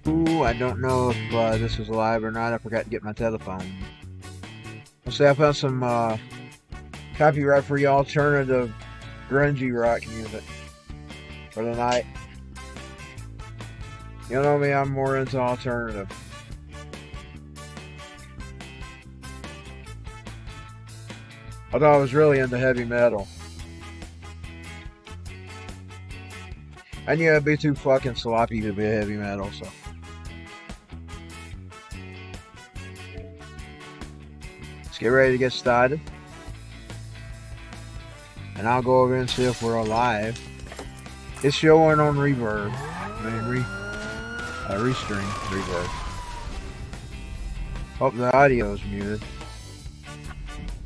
Ooh, I don't know if this is live or not. I forgot to get my telephone. Let's see, I found some copyright-free alternative grungy rock music for the night. You know me, I'm more into alternative. Although I was really into heavy metal. I knew I'd be too fucking sloppy to be heavy metal, so. Let's get ready to get started. And I'll go over and see if we're alive. It's showing on reverb. Restream reverb. Hope the audio is muted.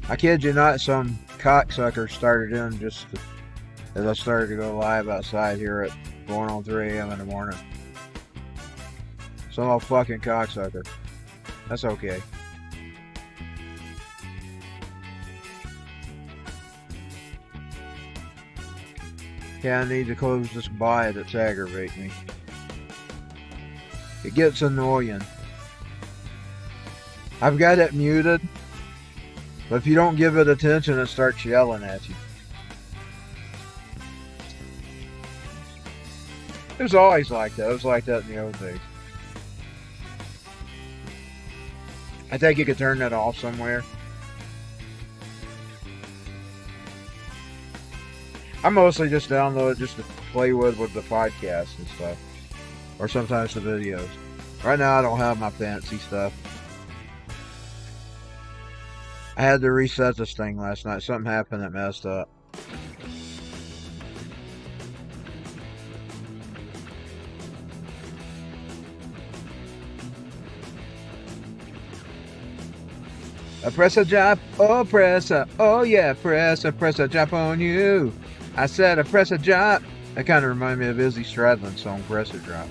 I kid you not, some cocksucker started in just as I started to go live outside here at going on 3 a.m. in the morning. Some old fucking cocksucker. That's okay. Yeah, I need to close this bot that's aggravating me. It gets annoying. I've got it muted, but if you don't give it attention, it starts yelling at you. It was always like that. It was like that in the old days. I think you could turn that off somewhere. I mostly just download it just to play with the podcasts and stuff. Or sometimes the videos. Right now I don't have my fancy stuff. I had to reset this thing last night. Something happened that messed up. I press a drop, oh press a, oh yeah, press a drop on you. I said I press a drop. That kind of reminded me of Izzy Stradlin's song, Press a Drop.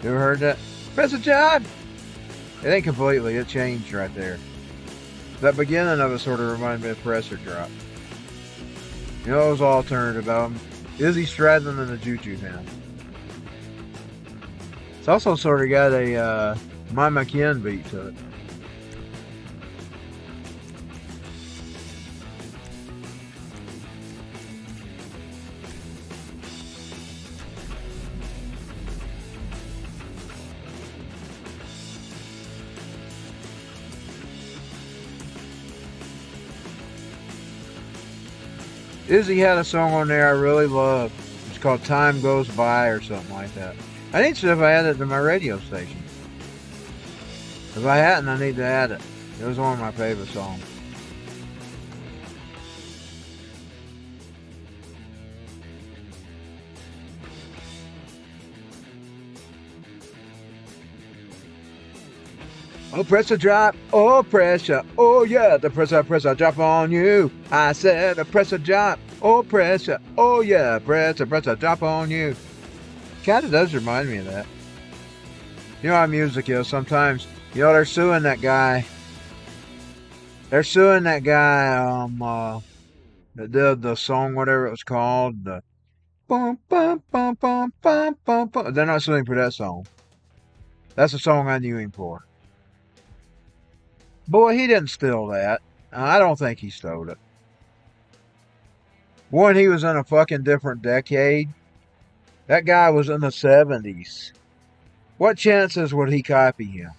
You ever heard that? Press a drop! It ain't completely, it changed right there. That beginning of it sort of reminded me of Press a Drop. You know, it was alternative about him. Izzy Stradlin and the Juju Band. It's also sort of got a My McKinn beat to it. Izzy had a song on there I really love. It's called Time Goes By or something like that. I need to see if I add it to my radio station. If I hadn't, I need to add it. It was one of my favorite songs. Oh, press a drop, oh, pressure, oh yeah, the press a drop on you. I said, press a drop, oh, pressure, oh yeah, press a drop on you. Kinda does remind me of that. You know how music is sometimes. You know, they're suing that guy. They're suing that guy, that did the song, whatever it was called. The bum, bum, bum, bum, bum, bum, bum. They're not suing for that song. That's the song I knew him for. Boy, he didn't steal that. I don't think he stole it. One, he was in a fucking different decade. That guy was in the 70s. What chances would he copy him?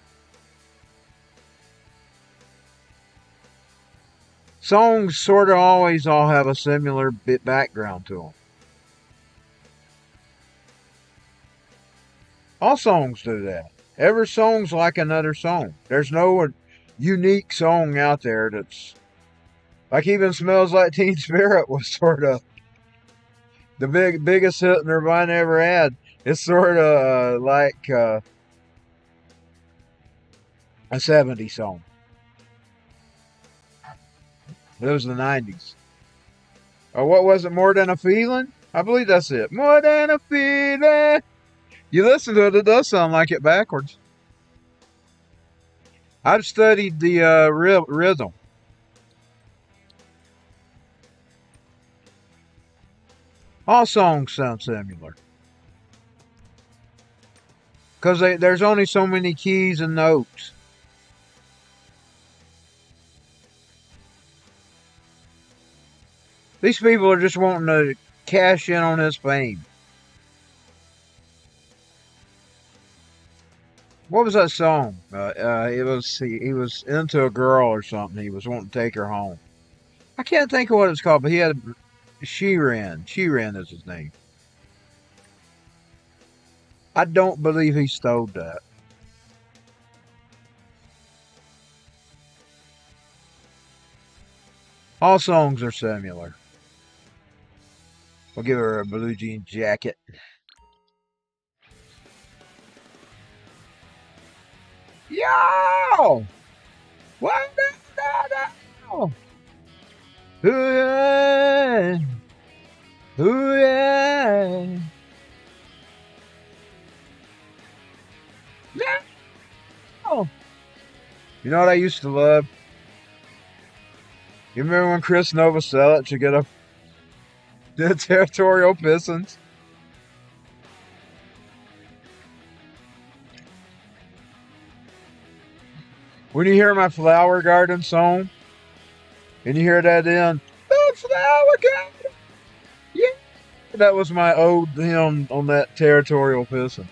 Songs sort of always all have a similar bit background to them. All songs do that. Every song's like another song. There's no unique song out there that's like even Smells Like Teen Spirit was sort of the biggest hit Nirvana ever had. It's sort of like a 70s song. It was the 90s. Or what was it? More Than a Feeling? I believe that's it. More Than a Feeling. You listen to it, it does sound like it backwards. I've studied the rhythm. All songs sound similar. Because there's only so many keys and notes. These people are just wanting to cash in on his fame. What was that song? He was into a girl or something. He was wanting to take her home. I can't think of what it's called, but he had Sheeran. Sheeran is his name. I don't believe he stole that. All songs are similar. We'll give her a blue jean jacket. Yo! What the? Ooh yeah! Ooh yeah! Yeah! You know what I used to love? You remember when Chris Novoselic should get a the territorial Pistons? When you hear my Flower Garden song, and you hear that in the Flower Garden, yeah, that was my ode to him on that territorial Pistons.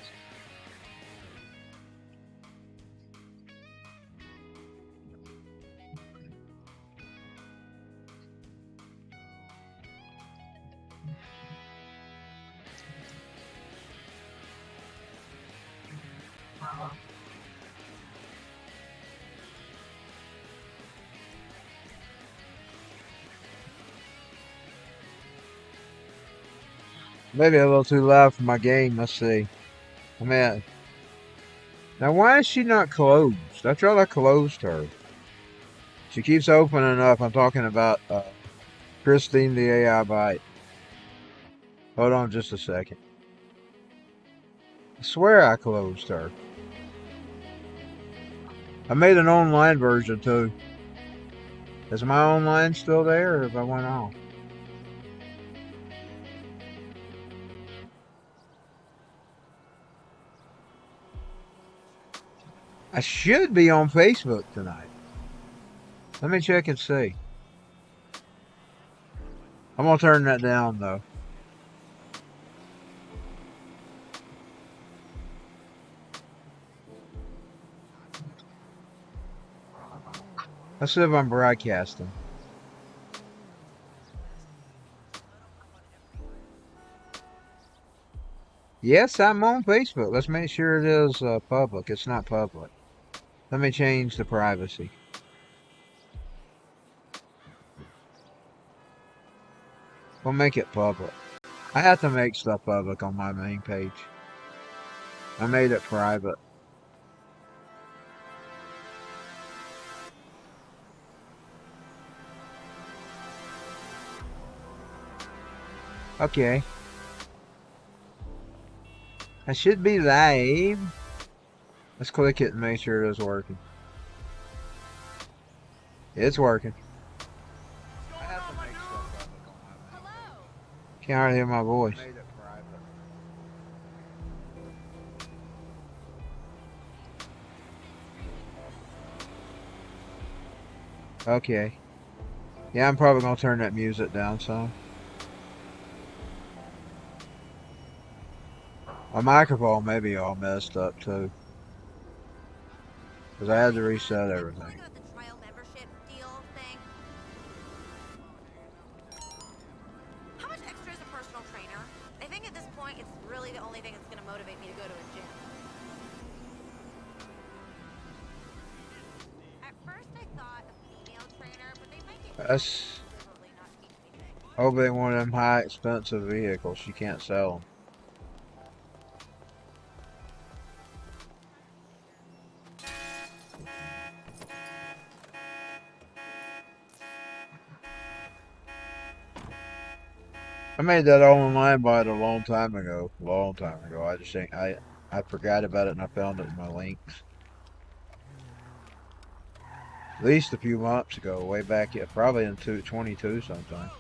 Maybe a little too loud for my game. Let's see. I mean, now why is she not closed? I thought I closed her. She keeps opening up. I'm talking about Christine the AI Bite. Hold on just a second. I swear I closed her. I made an online version too. Is my online still there or have I went off? I should be on Facebook tonight. Let me check and see. I'm going to turn that down though. Let's see if I'm broadcasting. Yes, I'm on Facebook. Let's make sure it is public. It's not public. Let me change the privacy. We'll make it public. I have to make stuff public on my main page. I made it private. Okay. I should be live. Let's click it and make sure it is working. It's working. I have to make stuff public on my main page. Can't hardly hear my voice. I made it private. Okay. Yeah, I'm probably gonna turn that music down some. My microphone may be all messed up too. Because I had to reset everything. How much extra is a personal trainer? I think at this point it's really the only thing that's going to motivate me to go to a gym. At first I thought a female trainer, but they might be That's deliberately not teach me things. hoping one of them high expensive vehicles. You can't sell them. I made that online bite a long time ago. I just think I forgot about it and I found it in my links. At least a few months ago, way back, yeah, probably in 2022 sometime.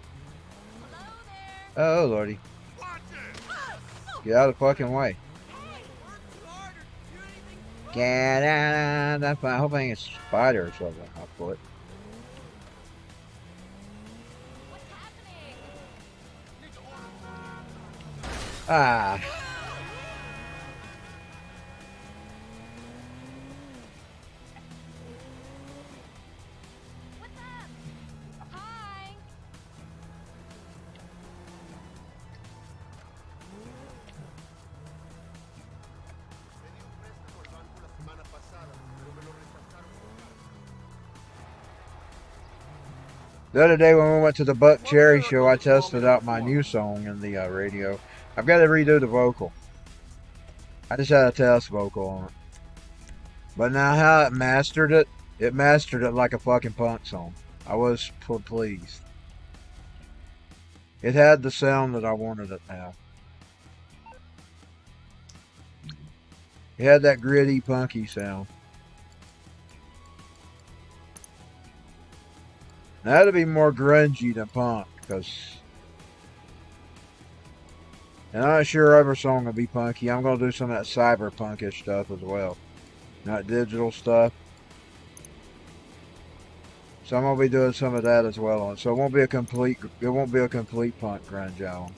Oh lordy. Get out of the fucking way. Get out of the hoping it's a spider or something. I'll put. What's happening? Ah. What's up? Hi. The other day when we went to the Buck Cherry show, I tested out my new song in the radio. I've got to redo the vocal. I just had a test vocal on it. But now how it mastered it like a fucking punk song. I was pleased. It had the sound that I wanted it to have. It had that gritty, punky sound. Now that'd be more grungy than punk, and I'm not sure every song will be punky. I'm gonna do some of that cyberpunkish stuff as well, not digital stuff. So I'm gonna be doing some of that as well. So it won't be a complete punk grunge album.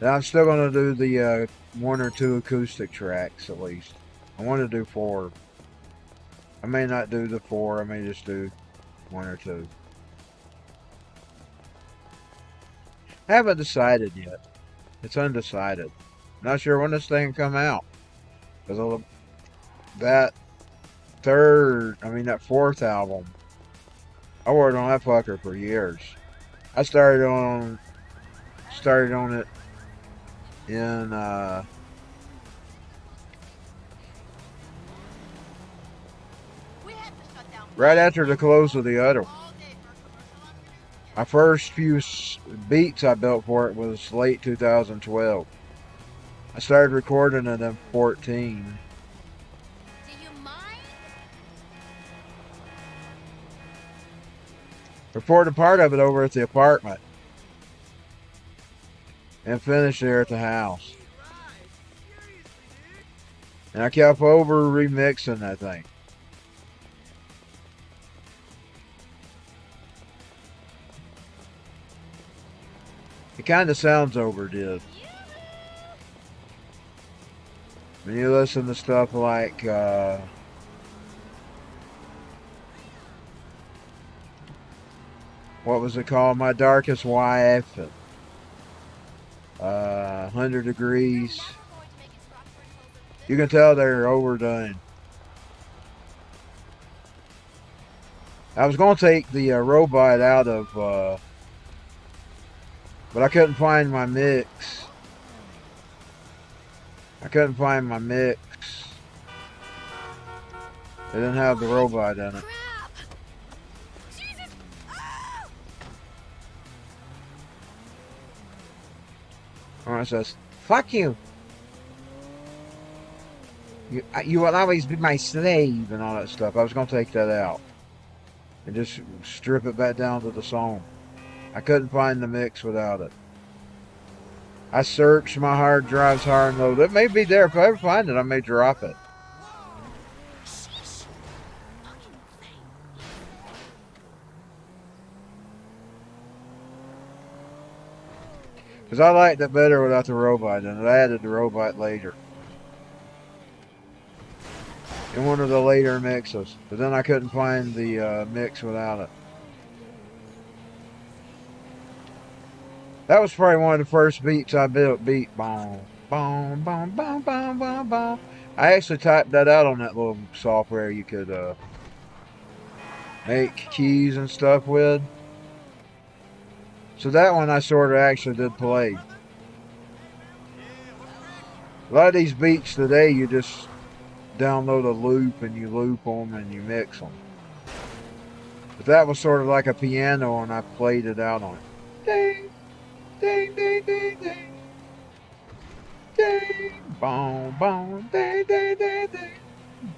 Now I'm still gonna do the 1 or 2 acoustic tracks at least. I want to do 4. I may not do the 4. I may just do 1 or 2. I haven't decided yet. It's undecided. Not sure when this thing come out. Because that that 4th album, I worked on that fucker for years. I started on it in right after the close of the other one. My first few beats I built for it was late 2012. I started recording it in 14. Do you mind? Recorded part of it over at the apartment. And finished there at the house. And I kept over remixing that thing. It kind of sounds overdid. When you listen to stuff like what was it called? My Darkest Wife, 100 Degrees. You can tell they're overdone. I was going to take the robot out of, but I couldn't find my mix. It didn't have the robot in it. Or it says, "Fuck you. You will always be my slave," and all that stuff. I was going to take that out and just strip it back down to the song. I couldn't find the mix without it. I searched my hard drives high and low. It may be there. If I ever find it, I may drop it. Because I liked it better without the robot in it. I added the robot later. In one of the later mixes. But then I couldn't find the mix without it. That was probably one of the first beats I built. Beat. Boom, boom, boom, boom, boom, boom, boom. I actually typed that out on that little software you could make keys and stuff with. So that one I sort of actually did play. A lot of these beats today, you just download a loop and you loop them and you mix them. But that was sort of like a piano and I played it out on it. Ding, ding, ding, ding, ding. Ding, boom, boom, ding, ding, ding, ding.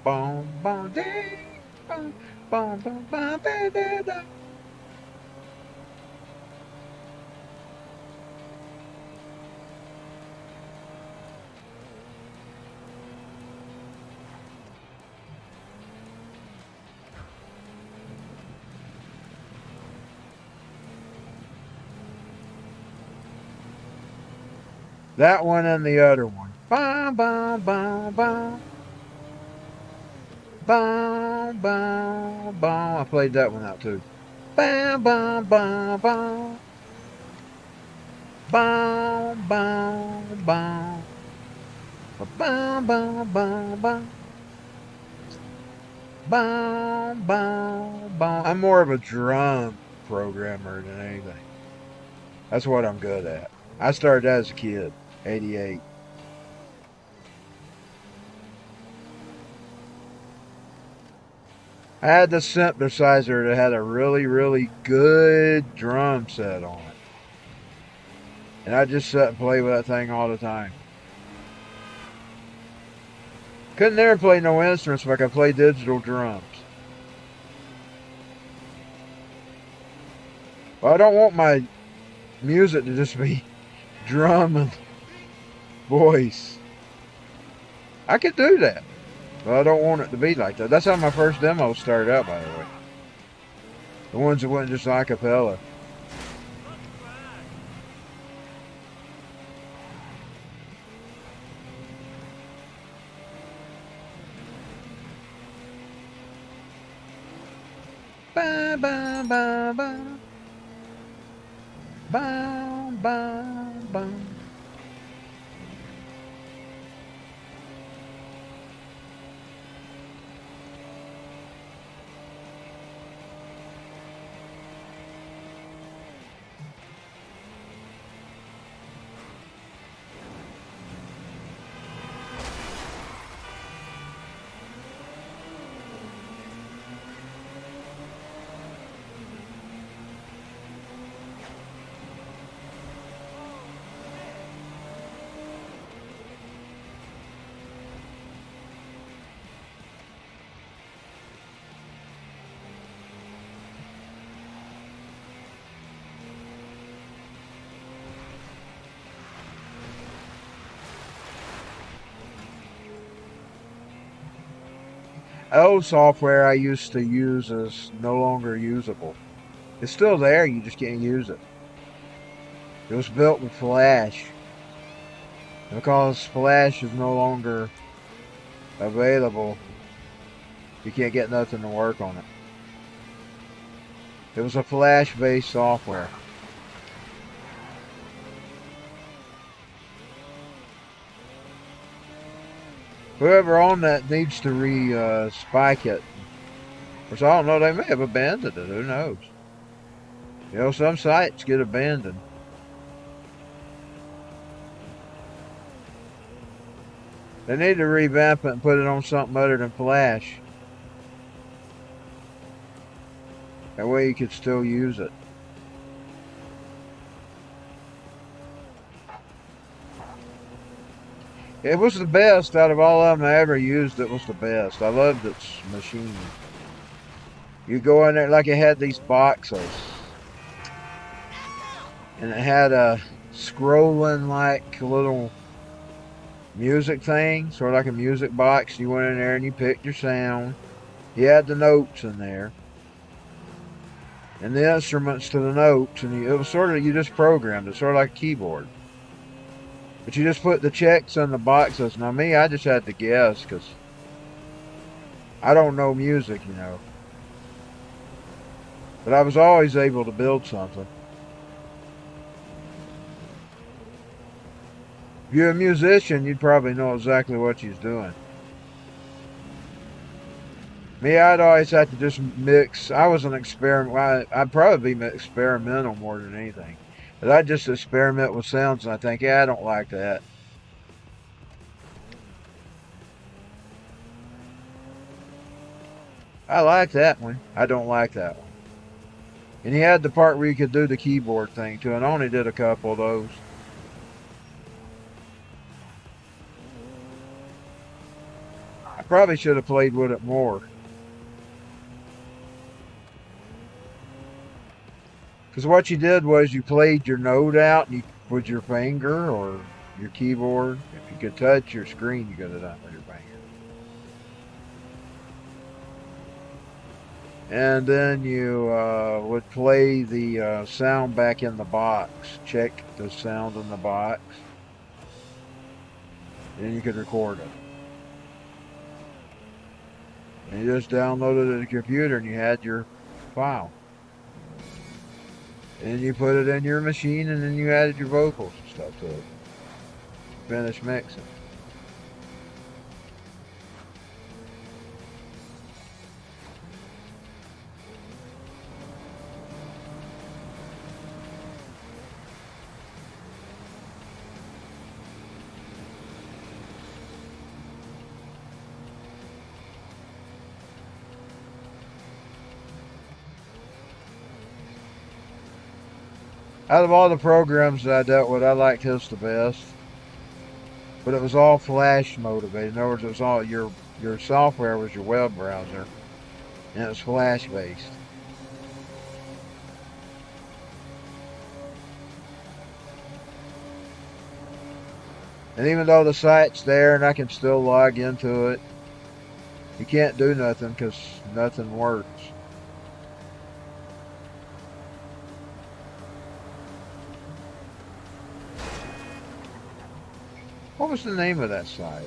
Boom, boom, ding, boom, boom, boom, boom, ding, ding, ding. That one and the other one. Bum, bum, bum, bum. Bum, bum, bum. I played that one out too. Bum, bum, bum, bum. Bum, bum, bum. Bum, bum, bum, bum. Bum, bum, bum. I'm more of a drum programmer than anything. That's what I'm good at. I started as a kid, 88. I had the synthesizer that had a really, really good drum set on it. And I just sat and played with that thing all the time. Couldn't never play no instruments, but I could play digital drums. Well, I don't want my music to just be drum and voice. I could do that, but I don't want it to be like that. That's how my first demo started out, by the way. The ones that went just a cappella. Ba ba ba ba ba ba ba. Old software I used to use is no longer usable. It's still there, you just can't use it. It was built with Flash. And because Flash is no longer available, you can't get nothing to work on it. It was a Flash-based software. Whoever owned that needs to spike it. Which I don't know, they may have abandoned it, who knows. You know, some sites get abandoned. They need to revamp it and put it on something other than Flash. That way you could still use it. It was the best out of all of them I ever used. It was the best. I loved its machine. You go in there like it had these boxes. And it had a scrolling like little music thing, sort of like a music box. You went in there and you picked your sound. You had the notes in there. And the instruments to the notes. And it was sort of, you just programmed it, sort of like a keyboard. But you just put the checks in the boxes. Now me, I just had to guess because I don't know music, you know. But I was always able to build something. If you're a musician, you'd probably know exactly what you're doing. Me, I'd always have to just mix. I was an experiment. I'd probably be experimental more than anything. But I'd just experiment with sounds and I think, yeah, I don't like that. I like that one. I don't like that one. And he had the part where you could do the keyboard thing too, and I only did a couple of those. I probably should have played with it more. Because what you did was you played your note out and you, with your finger or your keyboard. If you could touch your screen, you could have done it with your finger. And then you would play the sound back in the box. Check the sound in the box. and you could record it. And you just downloaded it to the computer and you had your file. And you put it in your machine and then you added your vocals and stuff to it. Finish mixing. Out of all the programs that I dealt with, I liked his the best. But it was all flash motivated. In other words, it was all your software was your web browser, and it was flash based. And even though the site's there and I can still log into it, you can't do nothing because nothing works. What was the name of that site?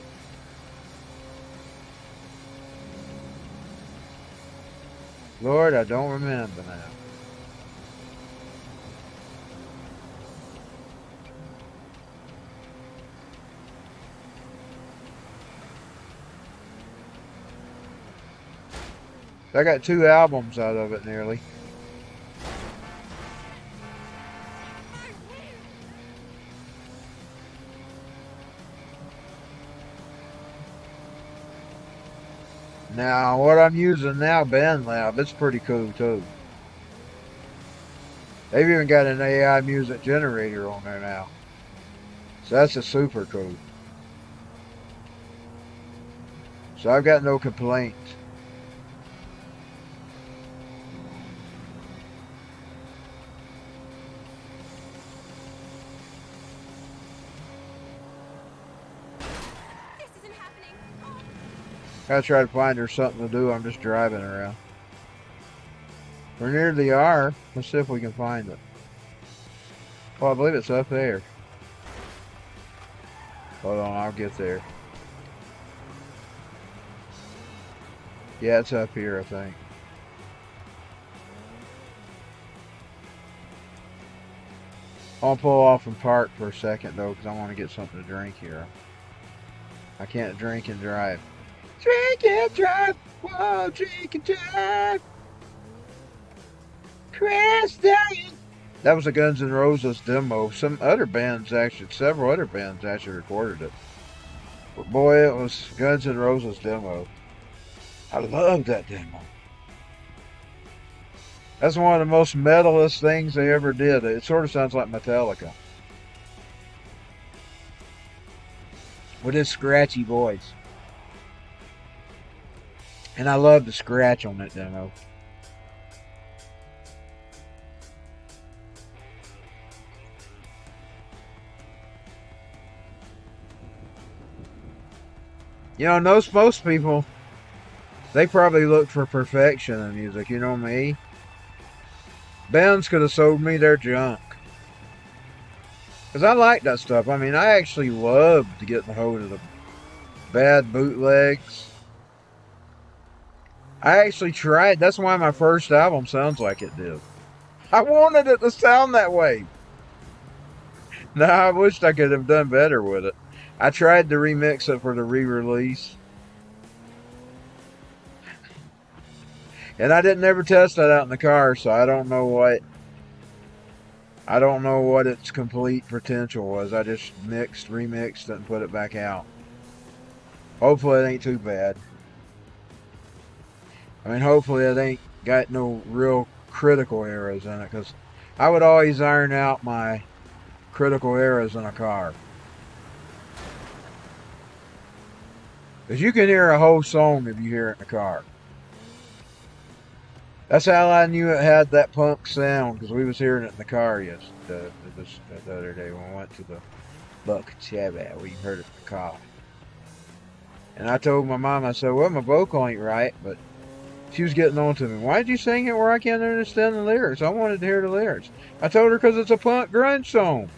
Lord, I don't remember now. I got 2 albums out of it nearly. Now, what I'm using now, BandLab, it's pretty cool too. They've even got an AI music generator on there now. So that's a super cool. So I've got no complaints. I try to find her something to do. I'm just driving around. We're near the R. Let's see if we can find it. Well, I believe it's up there. Hold on, I'll get there. Yeah, it's up here, I think. I'll pull off and park for a second, though, because I want to get something to drink here. I can't drink and drive. Drink and drive, whoa, drink and drive. Crash down. That was a Guns N' Roses demo. Several other bands actually recorded it. But boy, it was Guns N' Roses demo. I love that demo. That's one of the most metalist things they ever did. It sort of sounds like Metallica. With his scratchy voice. And I love the scratch on that demo. You know, most people, they probably look for perfection in music. You know me? Bands could have sold me their junk. Because I like that stuff. I mean, I actually loved getting a hold of the bad bootlegs. I actually tried. That's why my first album sounds like it did. I wanted it to sound that way. Now, I wished I could have done better with it. I tried to remix it for the re-release. And I didn't ever test that out in the car, so I don't know what its complete potential was. I just remixed it and put it back out. Hopefully it ain't too bad. I mean, hopefully it ain't got no real critical errors in it, because I would always iron out my critical errors in a car. Because you can hear a whole song if you hear it in the car. That's how I knew it had that punk sound, because we was hearing it in the car the other day when we went to the Buck Chabbat. We heard it in the car. And I told my mom, I said, well, my vocal ain't right, but she was getting on to me. Why did you sing it where I can't understand the lyrics? I wanted to hear the lyrics. I told her because it's a punk grunge song.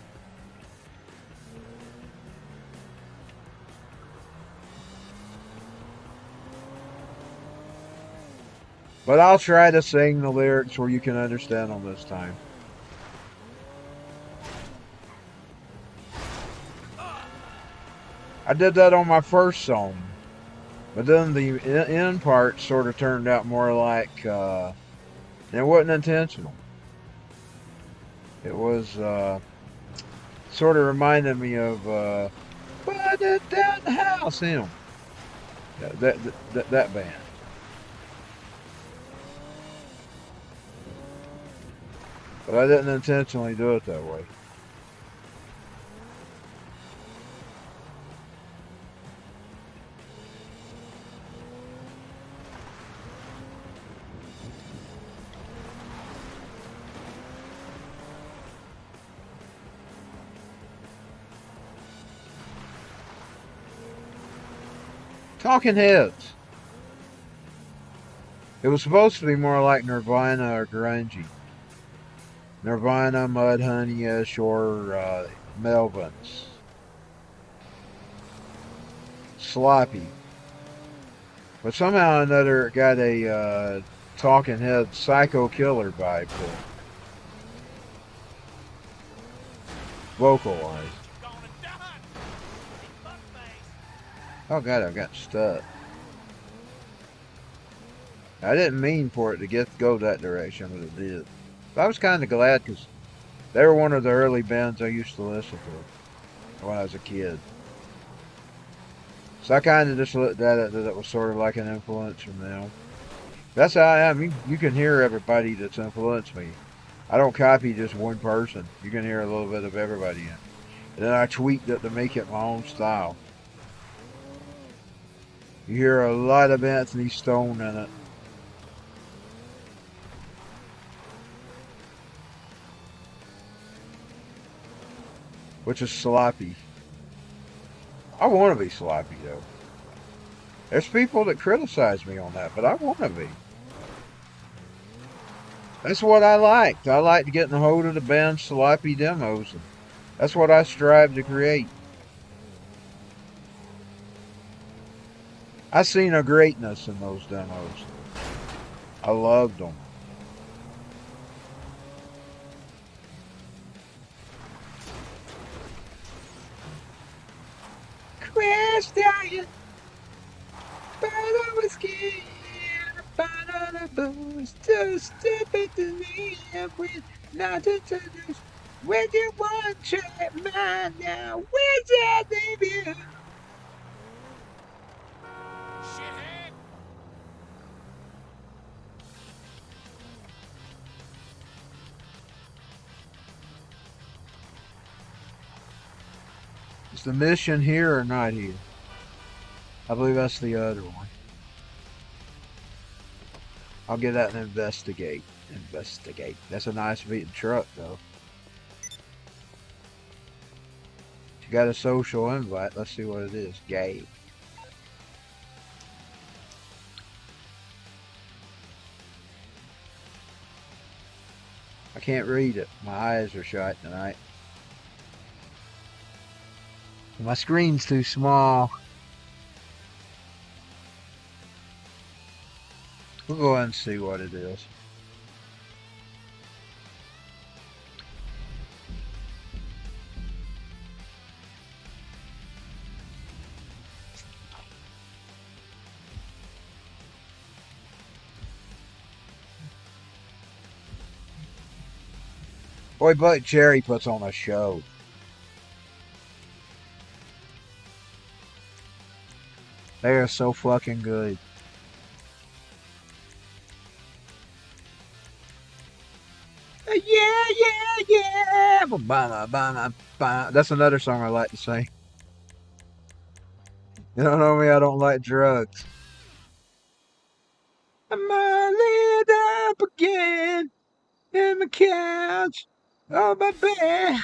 But I'll try to sing the lyrics where you can understand them this time. I did that on my first song. But then the end part sort of turned out more like, it wasn't intentional. It was, sort of reminded me of, Put It Down the House, him. That band. But I didn't intentionally do it that way. Talking Heads. It was supposed to be more like Nirvana or grungy. Nirvana, Mudhoney-ish, or Melvins. Sloppy. But somehow or another it got a Talking Head Psycho Killer vibe to it. Vocal-wise. Oh god, I got stuck. I didn't mean for it to go that direction, but it did. But I was kind of glad because they were one of the early bands I used to listen to when I was a kid. So I kind of just looked at it that it was sort of like an influence from them. That's how I am. You can hear everybody that's influenced me. I don't copy just one person. You can hear a little bit of everybody in it. And then I tweaked it to make it my own style. You hear a lot of Anthony Stone in it. Which is sloppy. I want to be sloppy though. There's people that criticize me on that, but I want to be. That's what I liked. I liked getting a hold of the band's sloppy demos. And that's what I strive to create. I seen a greatness in those demos. I loved them. Crash Diet, but I was scared. About all the booze to step at the live with not to touch. When you want to trap mine now, where's that debut? Shithead. Is the mission here or not here? I believe that's the other one. I'll get that and investigate. Investigate. That's a nice beating truck, though. You got a social invite. Let's see what it is. Gay. I can't read it. My eyes are shut tonight. My screen's too small. We'll go ahead and see what it is. Boy, Buck Cherry puts on a show. They are so fucking good. Yeah, yeah, yeah. That's another song I like to sing. You don't know me, I don't like drugs. I'm all laid up again in the couch on my bed.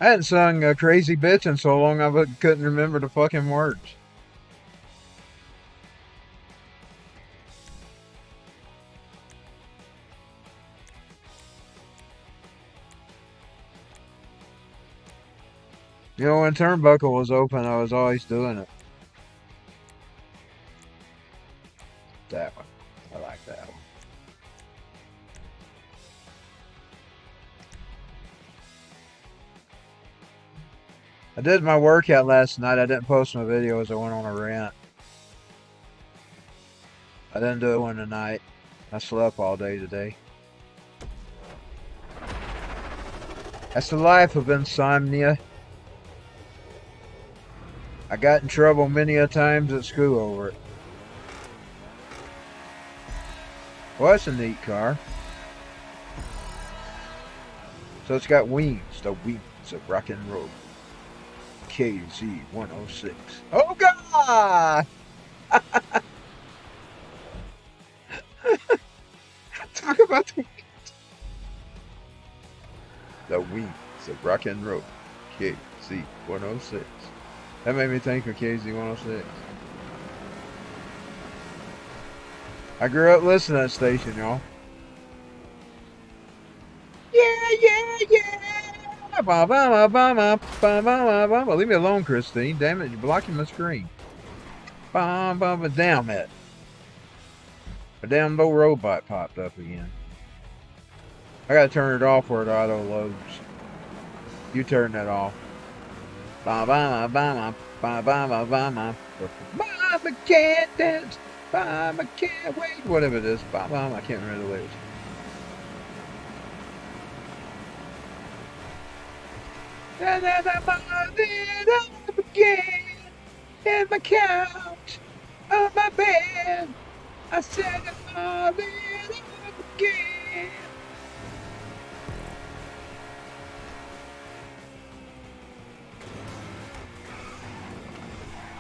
I hadn't sung Crazy Bitch in so long I couldn't remember the fucking words. You know, when turnbuckle was open, I was always doing it. That one. I like that one. I did my workout last night. I didn't post my video as I went on a rant. I didn't do one tonight. I slept all day today. That's the life of insomnia. I got in trouble many a times at school over it. Well, that's a neat car. So it's got wings. The wings of rock and roll. KZ-106. Oh, God! Talk about the wings of rock and roll. KZ-106. That made me think of KZ-106. I grew up listening to that station, y'all. Yeah. Leave me alone, Christine. Damn it, you're blocking my screen. Damn it. A damn little robot popped up again. I gotta turn it off where it auto loads. You turn that off. Mama can't dance. Mama can't wait. Whatever it is. I can't remember the lyrics. And then I'm up again in my couch on my bed. I said I'm up again.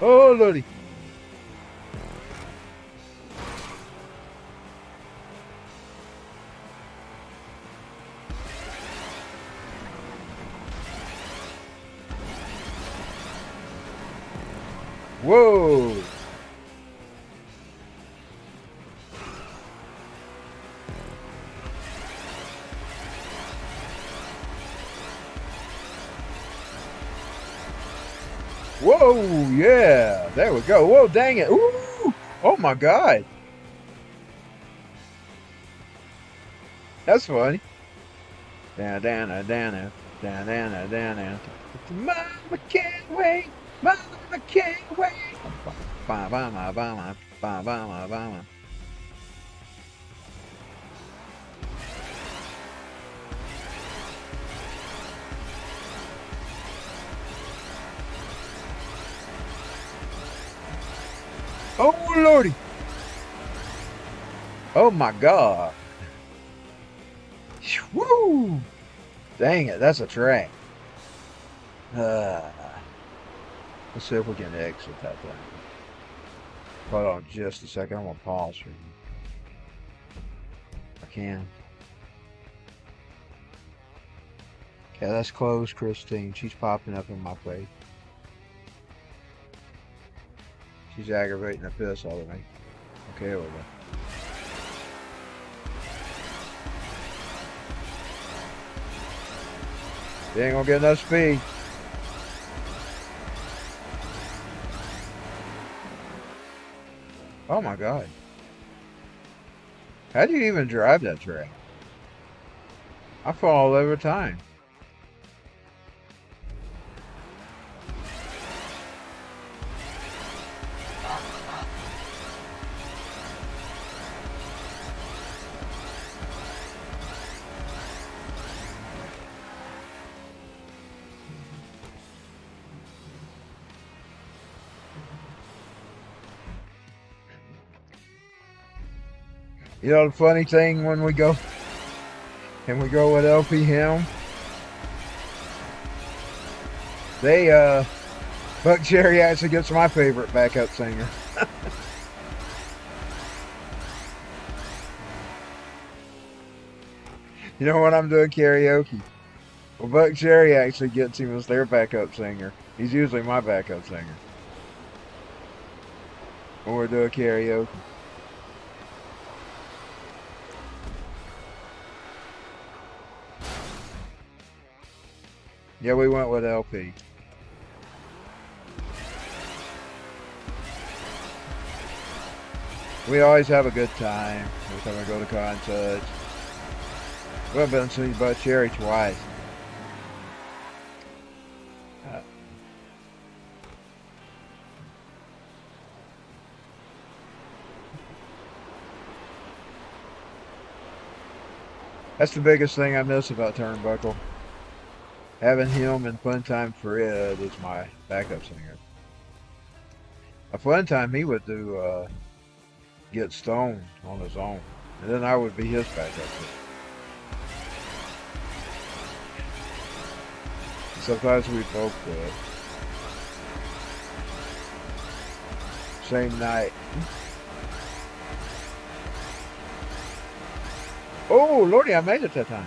Oh, Lordy. Whoa. Whoa, yeah. There we go. Whoa, dang it. Ooh. Oh, my God. That's funny. Down. Mama can't wait. Mama can't wait. Oh, Lordy. Oh, my God. Woo. Dang it, that's a track. Let's see if we can exit that thing. Hold on just a second. I'm going to pause for you. I can. Okay, let's close Christine. She's popping up in my face. She's aggravating the piss out of me. Okay, here we go. You ain't gonna get enough speed. Oh my God. How do you even drive that track? I fall every time. You know the funny thing when we go with LP Helm, Buck Cherry actually gets my favorite backup singer. You know when I'm doing karaoke? Well, Buck Cherry actually gets him as their backup singer. He's usually my backup singer when we're doing karaoke. Yeah, we went with LP. We always have a good time every time we go to concerts. We've been seen by Cherry twice. That's the biggest thing I miss about Turnbuckle. Having him and Funtime Fred as my backup singer. A Funtime, he would do Get Stoned on his own, and then I would be his backup singer. Sometimes we both do it. Same night. Oh, Lordy, I made it that time.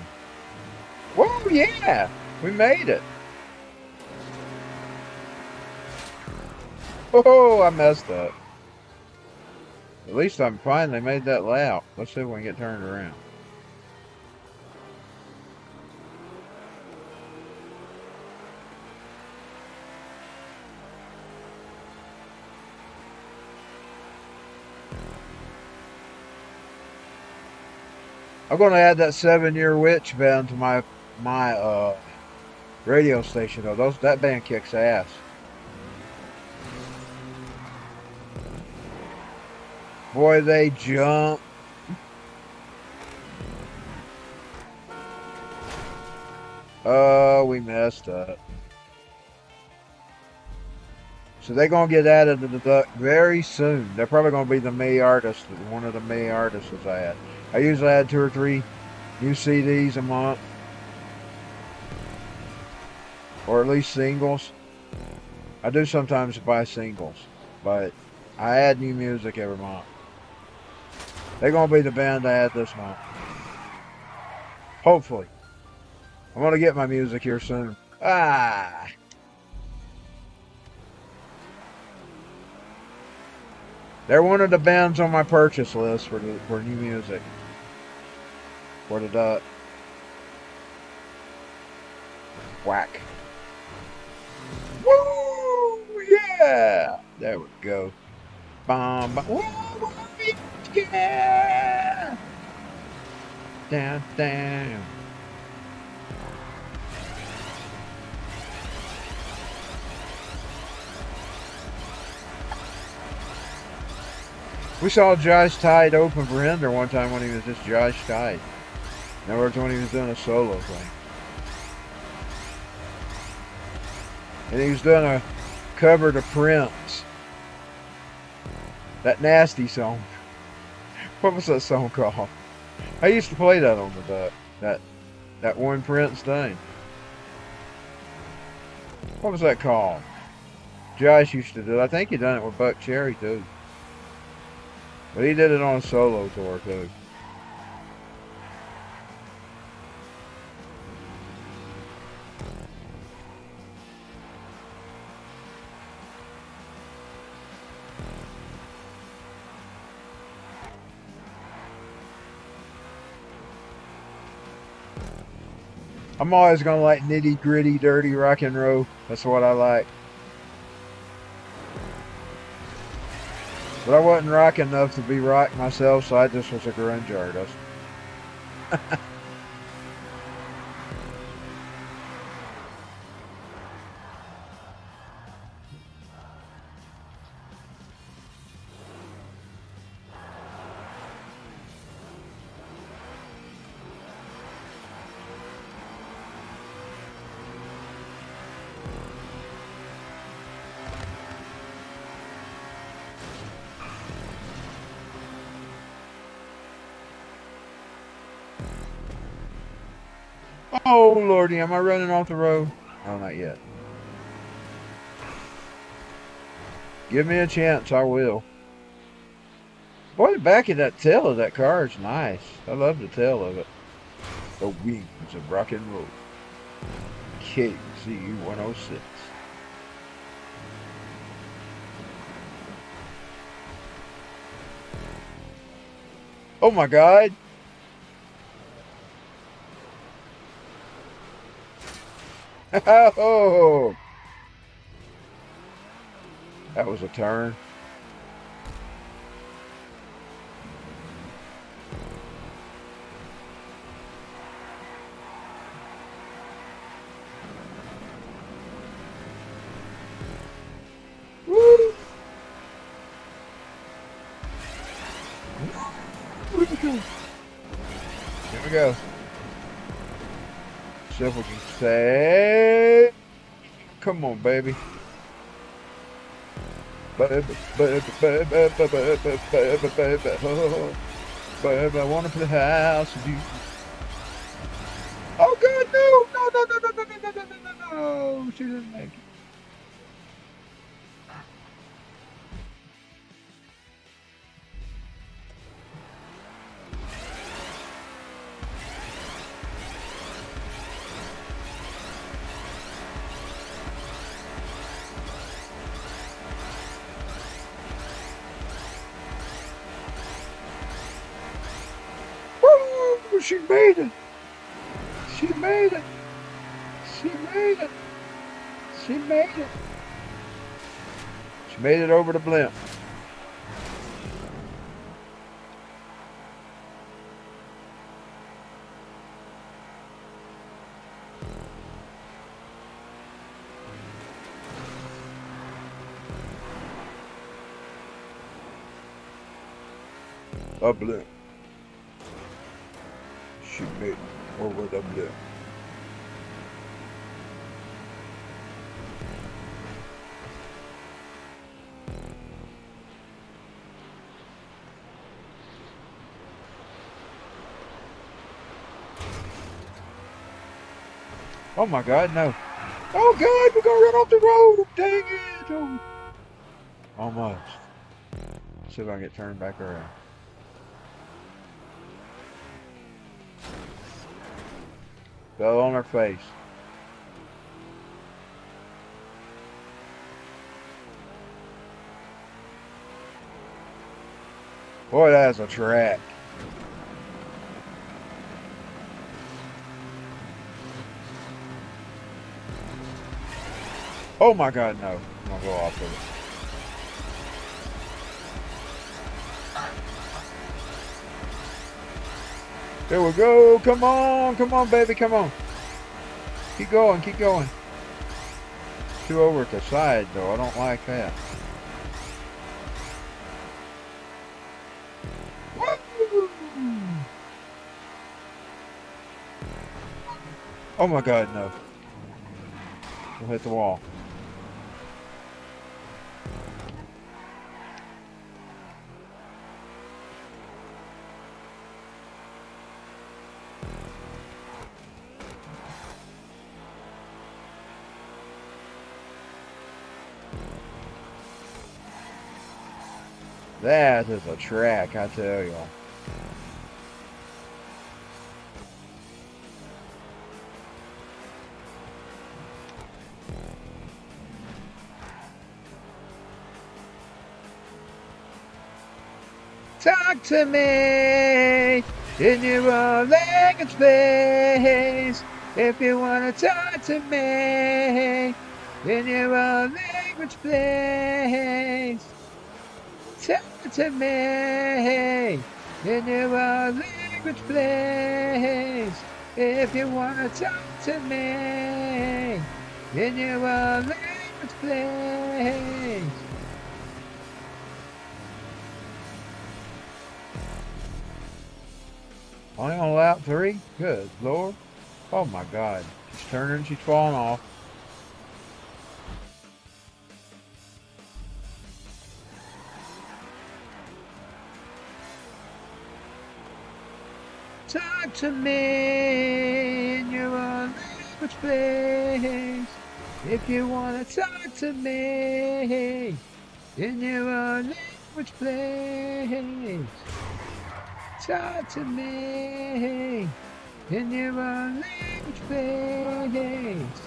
Whoa, yeah! We made it. Oh, I messed up. At least I'm finally made that lap. Let's see if we can get turned around. I'm going to add that 7-Year Witch band to my radio station though. That band kicks ass. Boy, they jump. Oh, we messed up. So they're going to get added to the duck very soon. They're probably going to be the May artist, one of the May artists I add. I usually add 2 or 3 new CDs a month. Or at least singles. I do sometimes buy singles, but I add new music every month. They're going to be the band I add this month. Hopefully. I'm going to get my music here soon. Ah! They're one of the bands on my purchase list for new music. For the duck. Whack. Woo! Yeah! There we go. Bomb. Woo! Yeah! Down, down. We saw Josh Tide open for Hinder one time when he was just Josh Tide. In other words, when he was doing a solo thing. And he was doing a cover to Prince. That nasty song. What was that song called? I used to play that on the duck. That one Prince thing. What was that called? Josh used to do it. I think he done it with Buck Cherry too. But he did it on a solo tour too. I'm always gonna like nitty gritty, dirty rock and roll. That's what I like. But I wasn't rock enough to be rock myself, so I just was a grunge artist. Oh, Lordy, am I running off the road? No, not yet. Give me a chance, I will. Boy, the back of that tail of that car is nice. I love the tail of it. The wings of rock and roll. KCU 106. Oh my God. Oh, that was a turn. Here we go. See if we can say, come on, baby. Baby, baby, baby, baby, baby, baby, baby, oh, baby, I wanna play house with you. Oh God, no, no, no, no, no, no, no, no, no, no, no. She didn't make it. Woo! She made it. She made it. She made it. She made it. She made it over the blimp. A blimp. She made it over the blimp. Oh my God, no. Oh God, we're gonna run off the road. Dang it. Oh. Almost. See if I can get turned back around. Fell on her face. Boy, that's a track. Oh my God, no. I'm gonna go off of it. There we go. Come on, baby, come on. Keep going, keep going. Two over at the side, though. I don't like that. Woo! Oh my God, no. We'll hit the wall. That is a track, I tell y'all. Talk to me in your own language, please. If you wanna talk to me in your own language, please. Talk to me in your own language, please. If you wanna talk to me in your own language, please. Only on lap 3? Good Lord. Oh my God. She's turning, she's falling off. Talk to me in your own language, please. If you wanna talk to me in your own language, please. Talk to me in your own language, please.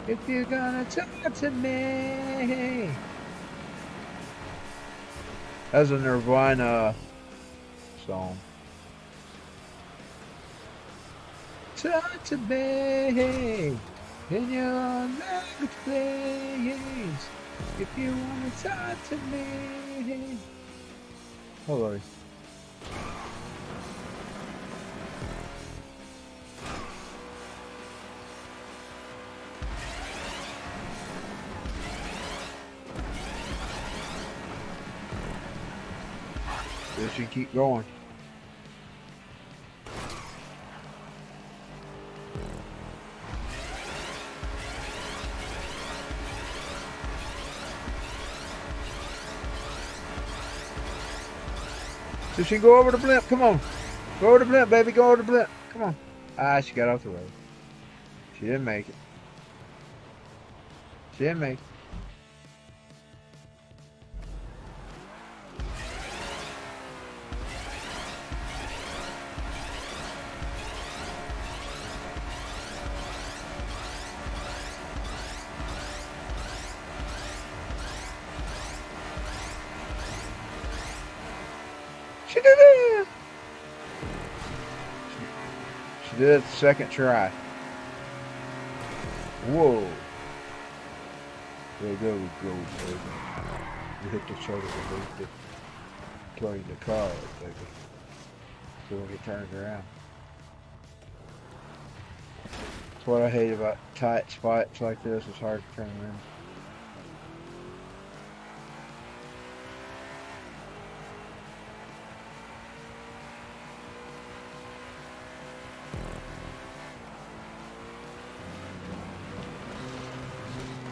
If you're gonna talk to me. That's a Nirvana song. Talk to me in your own language, please. If you wanna talk to me. Hello. This should keep going. So she can go over the blimp. Come on. Go over the blimp, baby. Go over the blimp. Come on. Ah, she got off the road. She didn't make it. She didn't make it. She did it! She did it the second try. Whoa. There go, baby. You hit the shoulder to play the car, baby. So when he turns around. That's what I hate about tight spots like this. It's hard to turn around.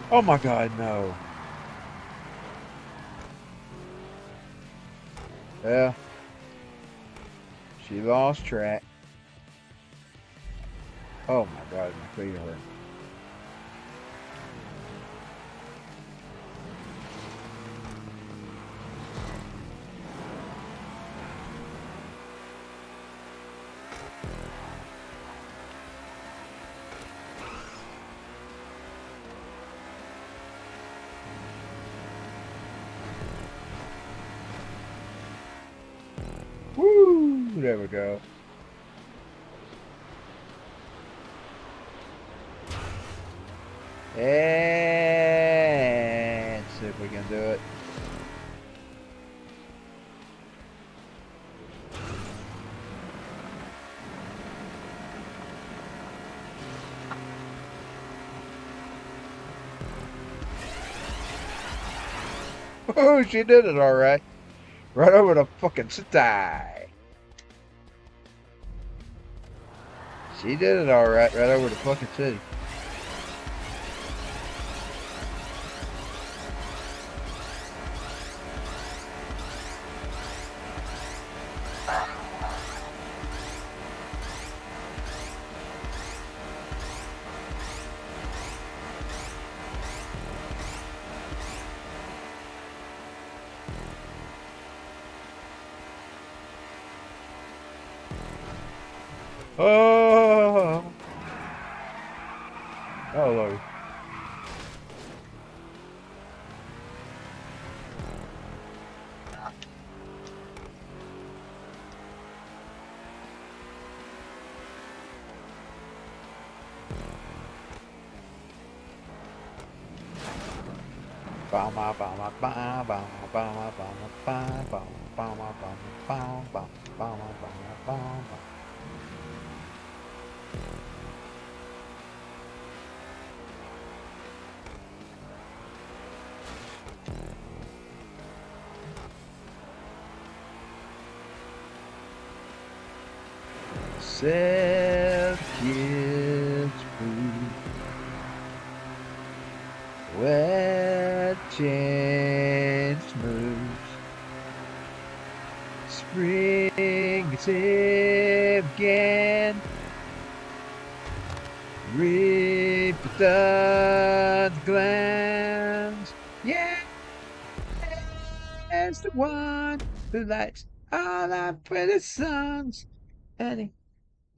Oh my God, no. Yeah. She lost track. Oh my God, my feet hurt. Woo! There we go. And see if we can do it. Oh, she did it all right. Right over the fucking city. She did it all right over the fucking city. Oh, oh Lord. Self-kids food, wet chain moves, spring is again, reap the glands, yeah, it's the one who lights all our pretty sons, and he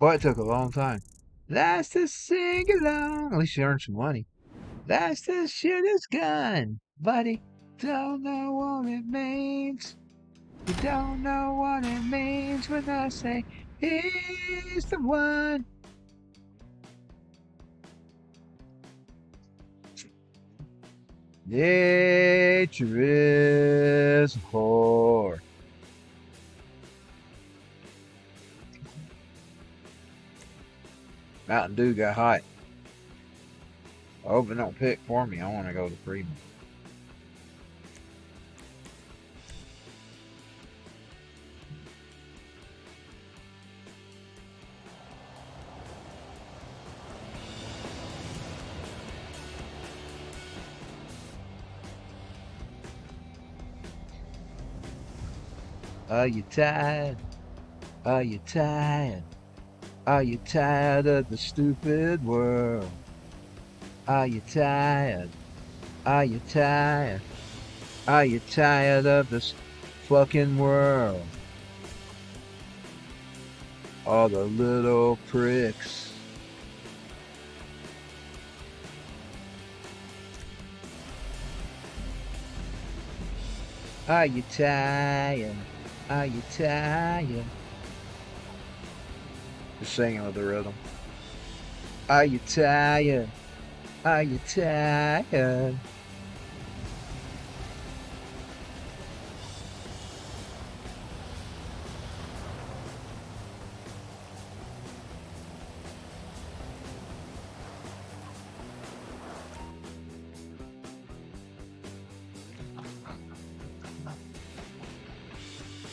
boy, it took a long time. That's to sing along. At least you earned some money. That's to shoot his gun. Buddy, don't know what it means. You don't know what it means when I say he's the one. Nature is a whore. Mountain Dew got hot. I hope it don't pick for me. I want to go to Freeman. Are you tired? Are you tired? Are you tired of the stupid world? Are you tired? Are you tired? Are you tired of this fucking world? All the little pricks. Are you tired? Are you tired? Just singing with the rhythm. Are you tired? Are you tired?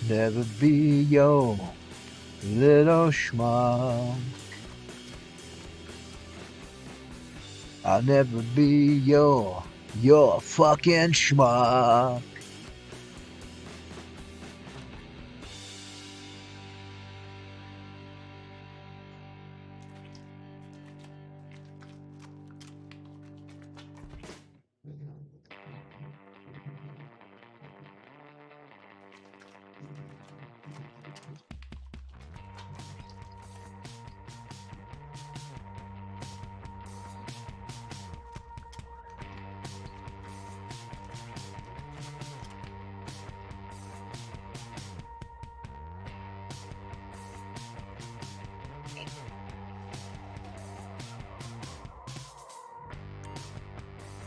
Never be your little schmuck. I'll never be your fucking schmuck.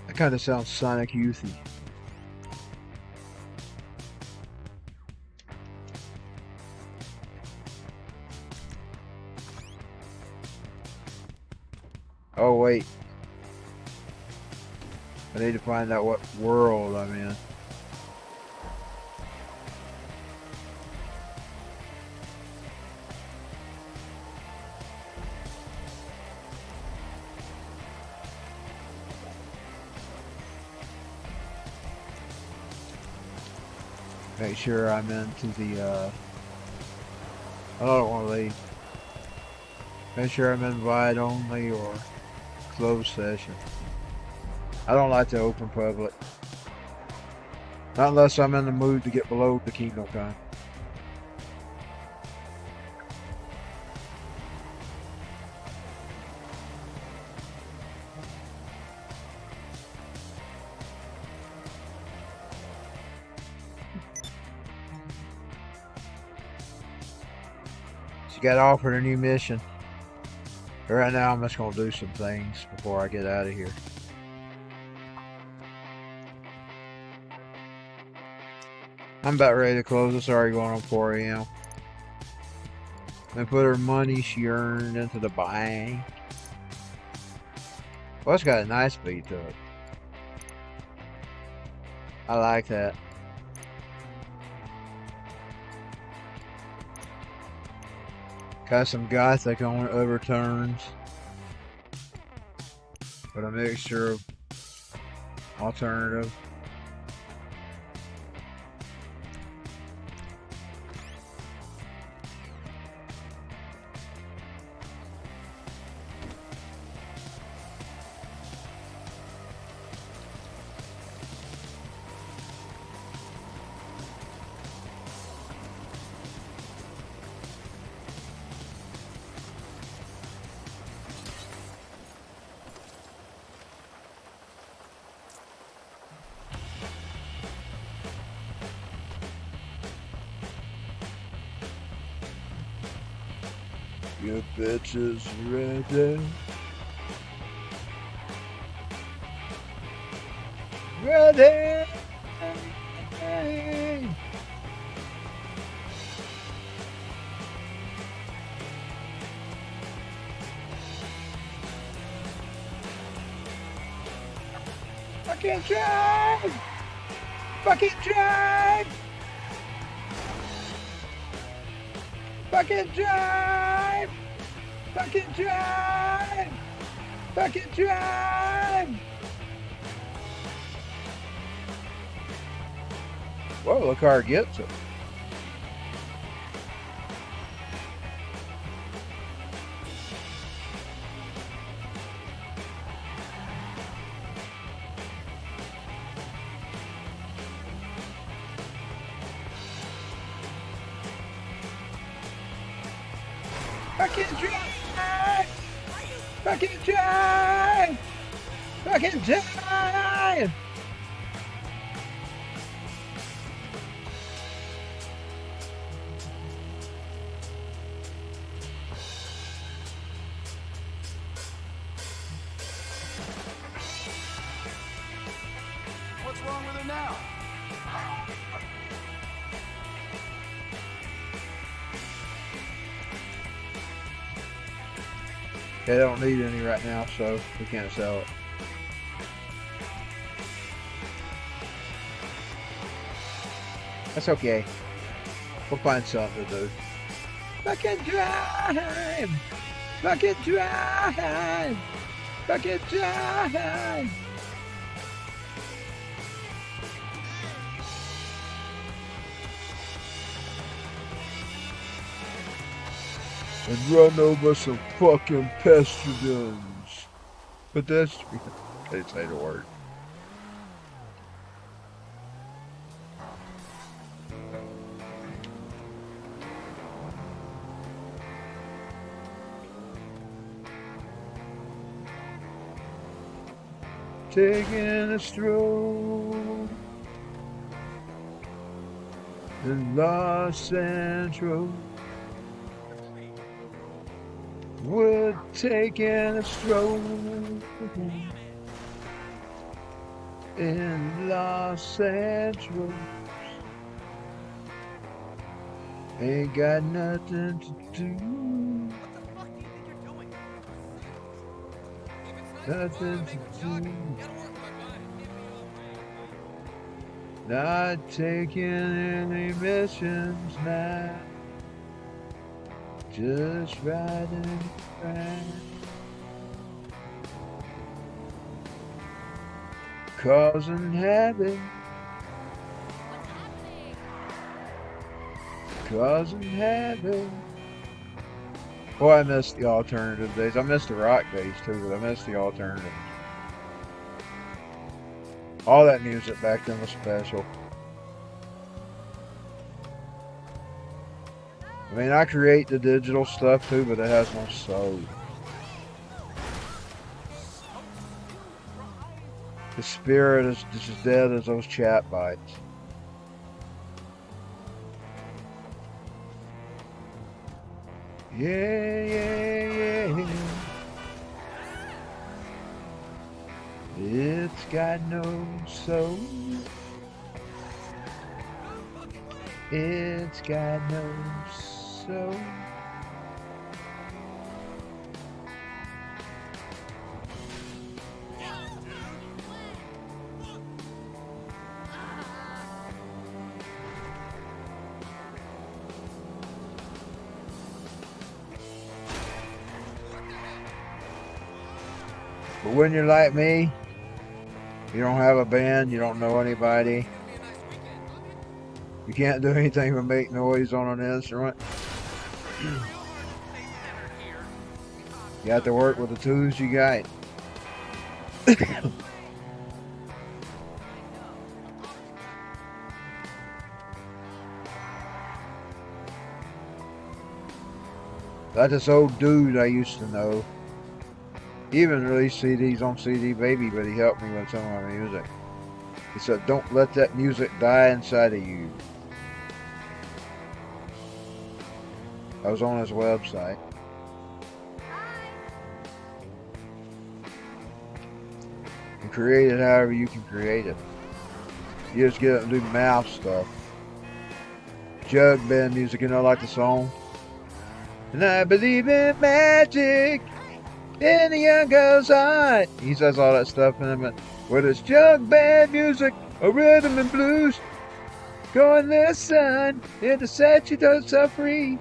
That kind of sounds Sonic Youthy. Oh wait, I need to find out what world I'm in. Make sure I'm into the, I don't want to leave. Make sure I'm invite only or closed session. I don't like to open public. Not unless I'm in the mood to get below the Kingdom Come. She got offered a new mission. Right now I'm just going to do some things before I get out of here. I'm about ready to close. It's already going on 4 a.m. And put her money she earned into the bank. Well, it's got a nice beat to it. I like that. Got some gothic on it, overturns. But a mixture of alternative. Your bitch is ready. Ready. Fucking drive! Fucking drive! Fucking drive! Fucking drive! Fucking drive! Well, the car gets it. Fucking drive! Fucking drive! Fucking drive! What's wrong with her now? They don't need any right now, so we can't sell it. That's okay. We'll find something to do. Fucking drive! Fucking drive! Fucking drive! And run over some fucking pedestrians. Pedestrians. They say the word. Taking a stroll in Los Central. We're taking a stroll in Los Central. Ain't got nothing to do. Nothing to do. Not taking any missions now. Just riding around. Causing havoc. Causing havoc. Boy, I miss the alternative days. I miss the rock days too, but I miss the alternative. All that music back then was special. I mean, I create the digital stuff too, but it has no soul. The spirit is just as dead as those chat bites. Yeah, yeah, yeah. It's got no soul. It's got no soul. But when you're like me, you don't have a band, you don't know anybody, you can't do anything but make noise on an instrument. You have to work with the tools you got. That's this old dude I used to know. He even released CDs on CD Baby, but he helped me with some of my music. He said, don't let that music die inside of you. I was on his website. You create it however you can create it. You just get up and do mouth stuff. Jug band music, you know, like the song. And I believe in magic. And the young goes on. He says all that stuff in it. Whether it's jug band music or rhythm and blues, go and listen. It'll set you so free.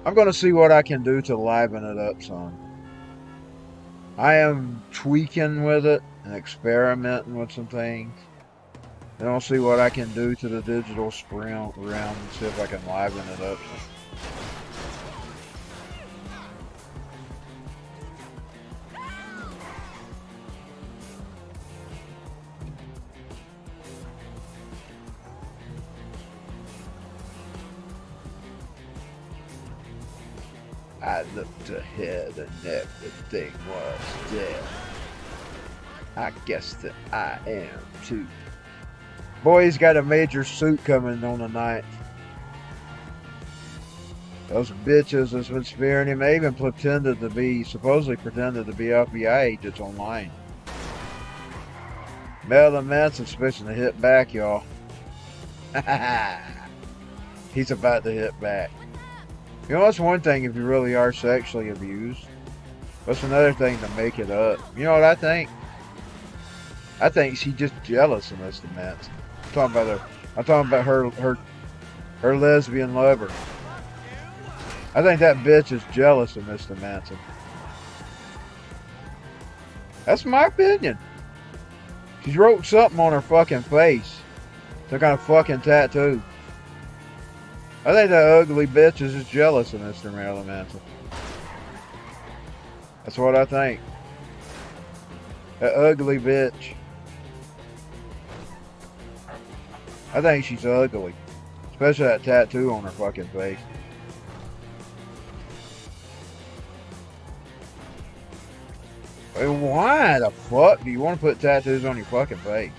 I'm going to see what I can do to liven it up some. I am tweaking with it and experimenting with some things. And I'll see what I can do to the digital sprint around and see if I can liven it up some. I looked ahead and everything was dead. I guess that I am too. Boy, he's got a major suit coming on the 9th. Those bitches that's been spearing him, they even supposedly pretended to be FBI agents online. Marilyn Manson's fixing to hit back, y'all. He's about to hit back. You know, that's one thing if you really are sexually abused. That's another thing to make it up. You know what I think? I think she's just jealous of Mr. Manson. I'm talking about her lesbian lover. I think that bitch is jealous of Mr. Manson. That's my opinion. She's wrote something on her fucking face. Some kind of fucking tattoo. I think that ugly bitch is just jealous of Mr. Marilyn Manson. That's what I think. That ugly bitch. I think she's ugly. Especially that tattoo on her fucking face. Why the fuck do you want to put tattoos on your fucking face?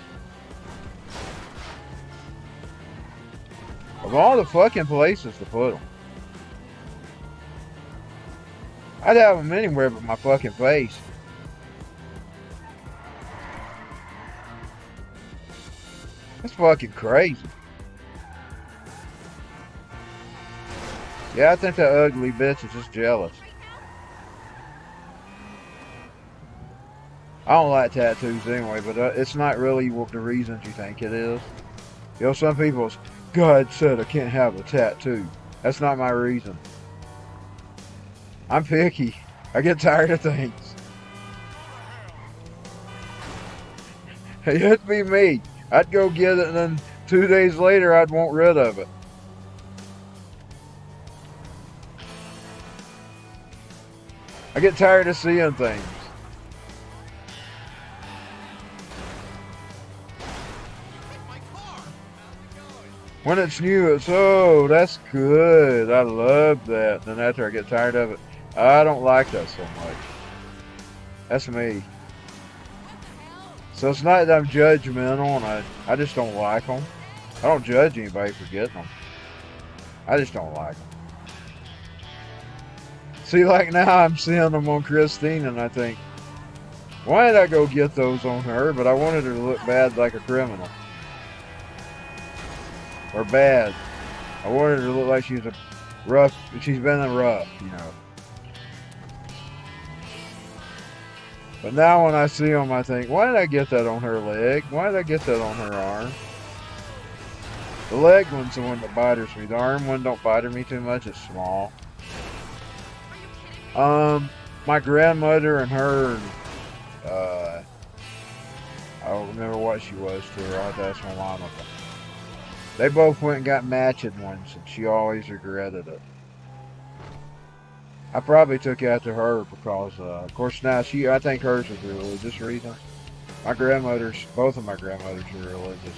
Of all the fucking places to put them. I'd have them anywhere but my fucking face. That's fucking crazy. Yeah, I think that ugly bitch is just jealous. I don't like tattoos anyway, but it's not really the reasons you think it is. You know, some people, God said I can't have a tattoo. That's not my reason. I'm picky. I get tired of things. It'd be me. I'd go get it and then 2 days later I'd want rid of it. I get tired of seeing things. When it's new, it's, oh, that's good. I love that. Then after I get tired of it, I don't like that so much. That's me. So it's not that I'm judgmental and I just don't like them. I don't judge anybody for getting them. I just don't like them. See, like now I'm seeing them on Christine and I think, why did I go get those on her? But I wanted her to look bad like a criminal. Or bad. I wanted her to look like she's been a rough, you know. But now when I see them, I think, why did I get that on her leg? Why did I get that on her arm? The leg one's the one that bothers me. The arm one don't bother me too much. It's small. My grandmother and her, I don't remember what she was to her. I'll have to ask my mama. They both went and got matching ones, and she always regretted it. I probably took after her because, of course, now I think hers is a religious reason. Both of my grandmothers are religious.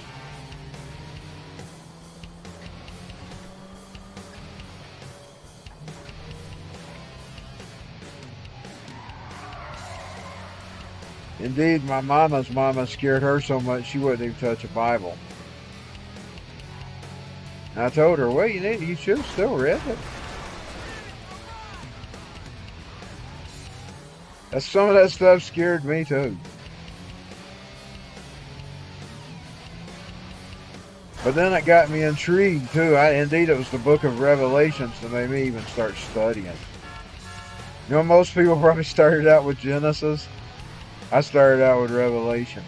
Indeed, my mama's mama scared her so much she wouldn't even touch a Bible. And I told her, well, you should have still read it. Some of that stuff scared me too. But then it got me intrigued too. Indeed, it was the book of Revelations that made me even start studying. You know, most people probably started out with Genesis. I started out with Revelation.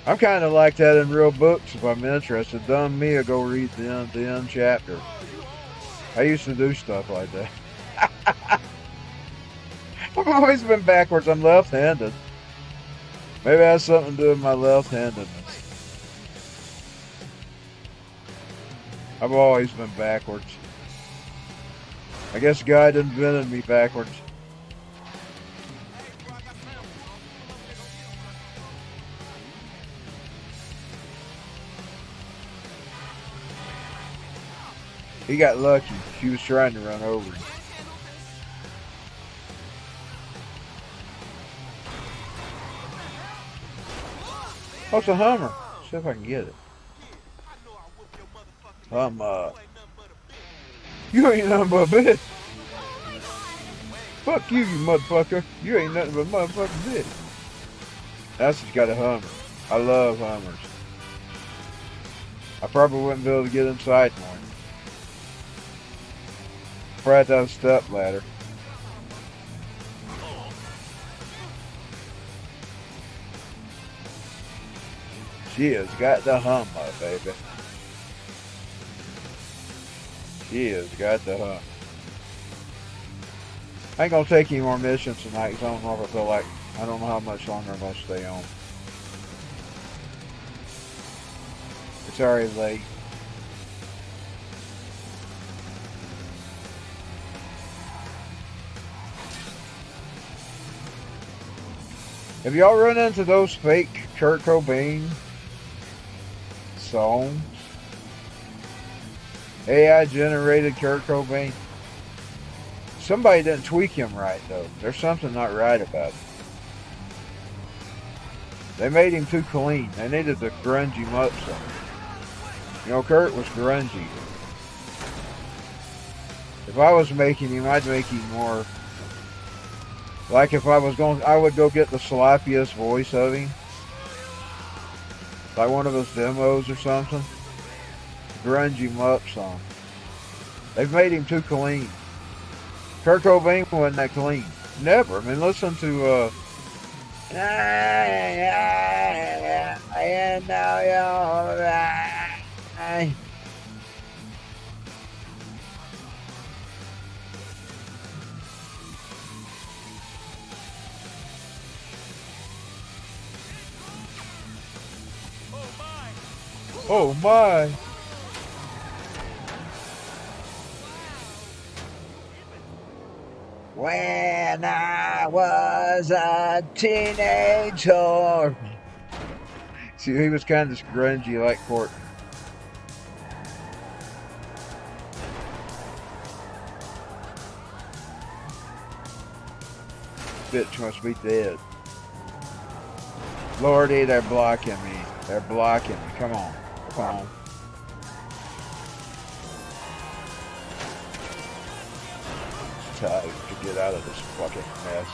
I'm kind of like that in real books if I'm interested. Dumb me, I go read the end chapter. I used to do stuff like that. I've always been backwards. I'm left-handed. Maybe it has something to do with my left-handedness. I've always been backwards. I guess God invented me backwards. He got lucky. She was trying to run over him. Oh, it's a Hummer. See if I can get it. You ain't nothing but a bitch. Fuck you, you motherfucker. You ain't nothing but a motherfucking bitch. That's just got a Hummer. I love Hummers. I probably wouldn't be able to get inside one. Probably have to have a step ladder. She has got the Hummer, baby. She has got the Hummer. I ain't gonna take any more missions tonight because I don't know if I feel like, I don't know how much longer I'm gonna stay on. It's already late. Have y'all run into those fake Kurt Cobain songs? AI generated Kurt Cobain. Somebody didn't tweak him right though. There's something not right about it. They made him too clean. They needed to grunge him up some. You know, Kurt was grungy. If I was making him, I'd make him more. Like if I was going, I would go get the sloppiest voice of him. Like one of his demos or something. Grunge him up some. They've made him too clean. Kurt Cobain wasn't that clean. Never. I mean, listen to, I know you're right. Oh my. When I was a teenager. See, he was kind of grungy like Courtney. Bitch must be dead. Lordy, they're blocking me. They're blocking me. Come on. Come on. Time to get out of this fucking mess.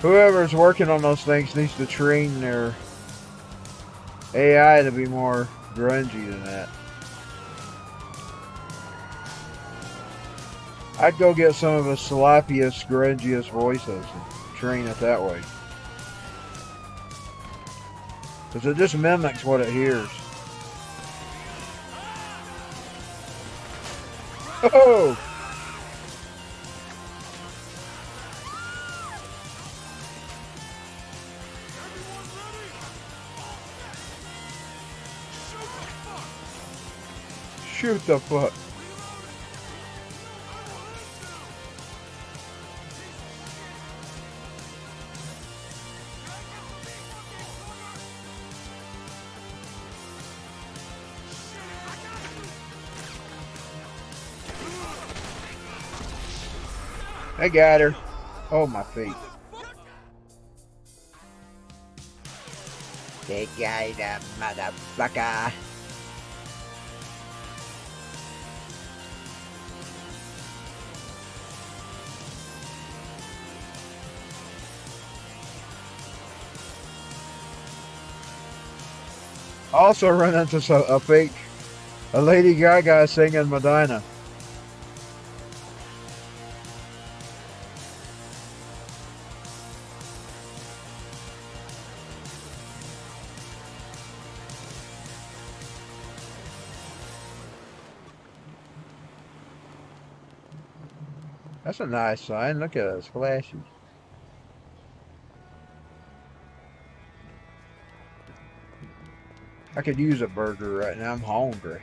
Whoever's working on those things needs to train their AI to be more grungy than that. I'd go get some of the sloppiest, grungiest voices and train it that way. Because it just mimics what it hears. Oh! Shoot the fuck. I got her. Oh, my feet. They got a motherfucker. Also run into a Lady Gaga singing Medina. That's a nice sign. Look at it, it's flashy. I could use a burger right now. I'm hungry.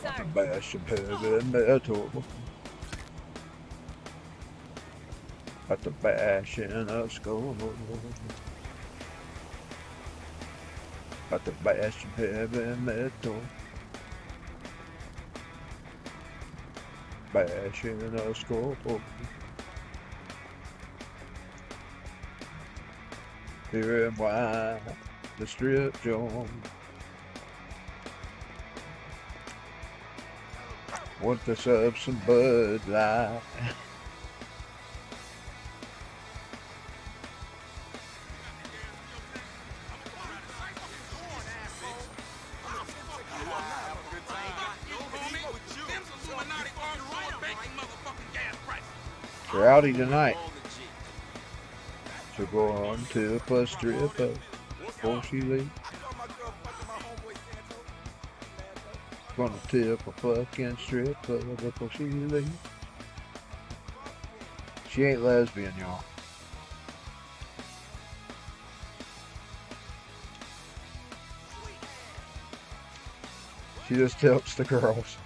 About to bash some heavy metal. About to bash in a skull. About to bash some heavy metal. Bash in a skull. Here and why the strip joint. Want to serve some Bud Light. Rowdy tonight. So go on to a stripper before she leaves. Gonna tip a fucking stripper before she leaves. She ain't lesbian, y'all. She just tips the girls.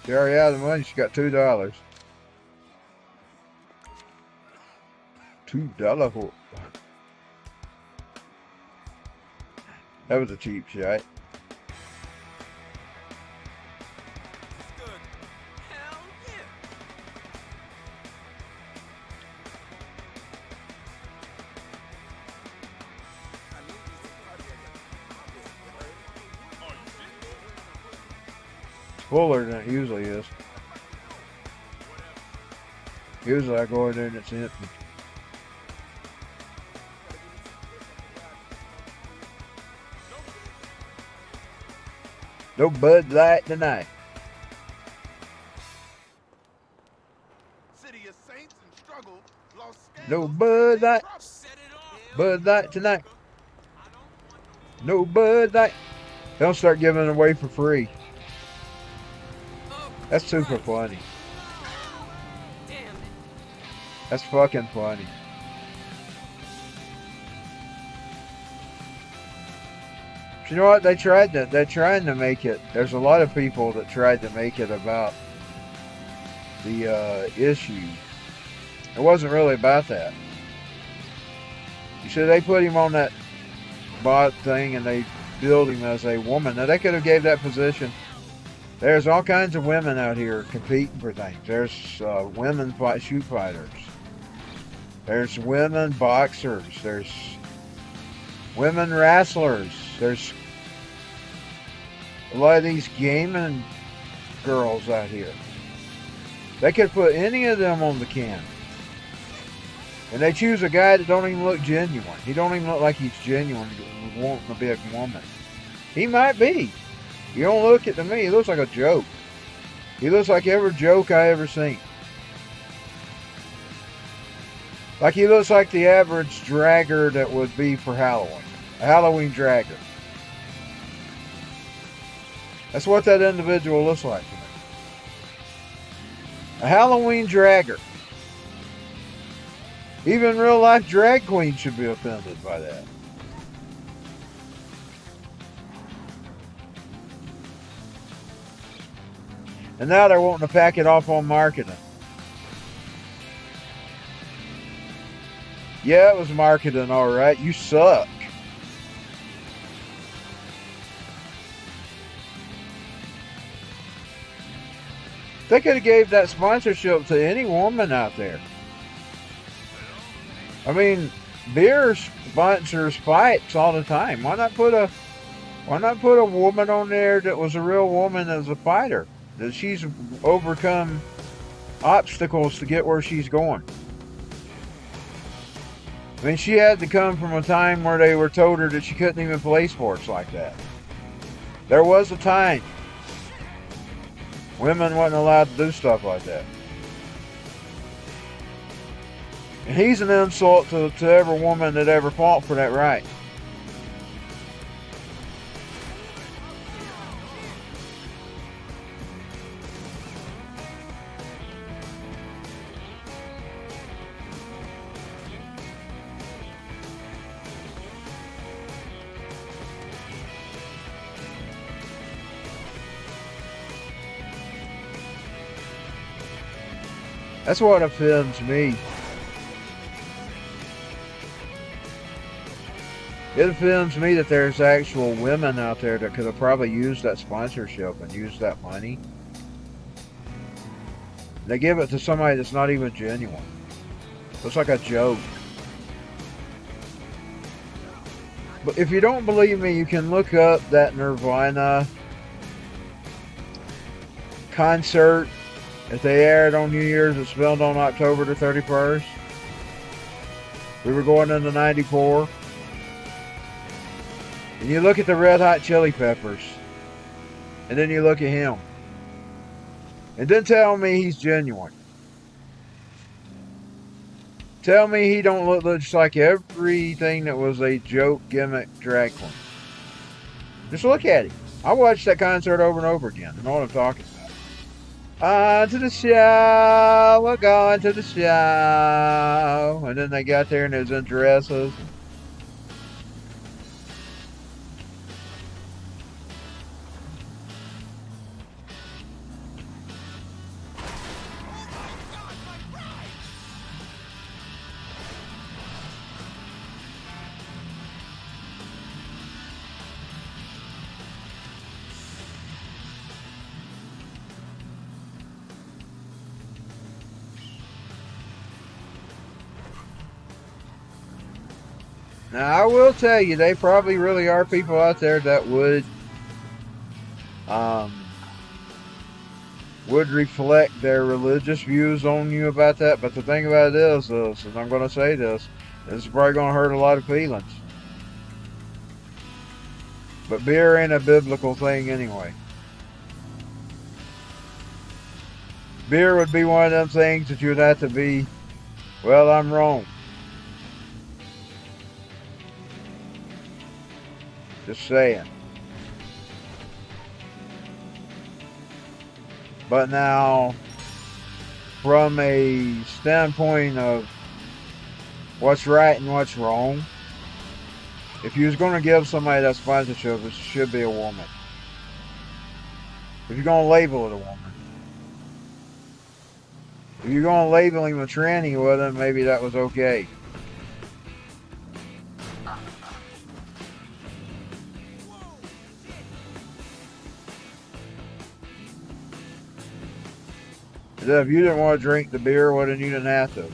She already out of the money. She got $2. $2 hook. That was a cheap shot. Fuller than it usually is. Usually I go in there and it's empty. No Bud Light tonight. City of Saints and struggle, lost No Bud Light. Bud Light tonight. No Bud Light. Don't start giving it away for free. That's super funny. That's fucking funny. But you know what? They're trying to make it. There's a lot of people that tried to make it about the issue. It wasn't really about that. You see, they put him on that bot thing and they billed him as a woman. Now they could have gave that position. There's all kinds of women out here competing for things. There's women shoot fighters. There's women boxers. There's women wrestlers. There's a lot of these gaming girls out here. They could put any of them on the can. And they choose a guy that don't even look genuine. He don't even look like he's genuine wanting to be a woman. He might be. You don't look at me, he looks like a joke. He looks like every joke I ever seen. Like he looks like the average dragger that would be for Halloween. A Halloween dragger. That's what that individual looks like to me. A Halloween dragger. Even real life drag queens should be offended by that. And now they're wanting to pack it off on marketing. Yeah, it was marketing, all right. You suck. They could have gave that sponsorship to any woman out there. I mean, beer sponsors fights all the time. Why not put a woman on there that was a real woman as a fighter? That she's overcome obstacles to get where she's going. I mean, she had to come from a time where they were told her that she couldn't even play sports like that. There was a time women wasn't allowed to do stuff like that. And he's an insult to every woman that ever fought for that right. That's what offends me. It offends me that there's actual women out there that could have probably used that sponsorship and used that money. They give it to somebody that's not even genuine. Looks like a joke. But if you don't believe me, you can look up that Nirvana concert that they aired on New Year's. It's filmed on October the 31st. We were going into 94. And you look at the Red Hot Chili Peppers. And then you look at him. And then tell me he's genuine. Tell me he don't look just like everything that was a joke, gimmick, drag queen. Just look at him. I watched that concert over and over again. I know what I'm talking about. On to the show. We're going to the show. And then they got there and it was in dresses. Now, I will tell you, they probably really are people out there that would reflect their religious views on you about that. But the thing about it is, and I'm going to say this is probably going to hurt a lot of feelings. But beer ain't a biblical thing anyway. Beer would be one of them things that you would have to be, well, I'm wrong. Just saying. But now, from a standpoint of what's right and what's wrong, if you was going to give somebody that sponsorship, it should be a woman. If you're going to label it a woman. If you're going to label him a tranny with him, maybe that was okay. If you didn't want to drink the beer, well, then you didn't have to.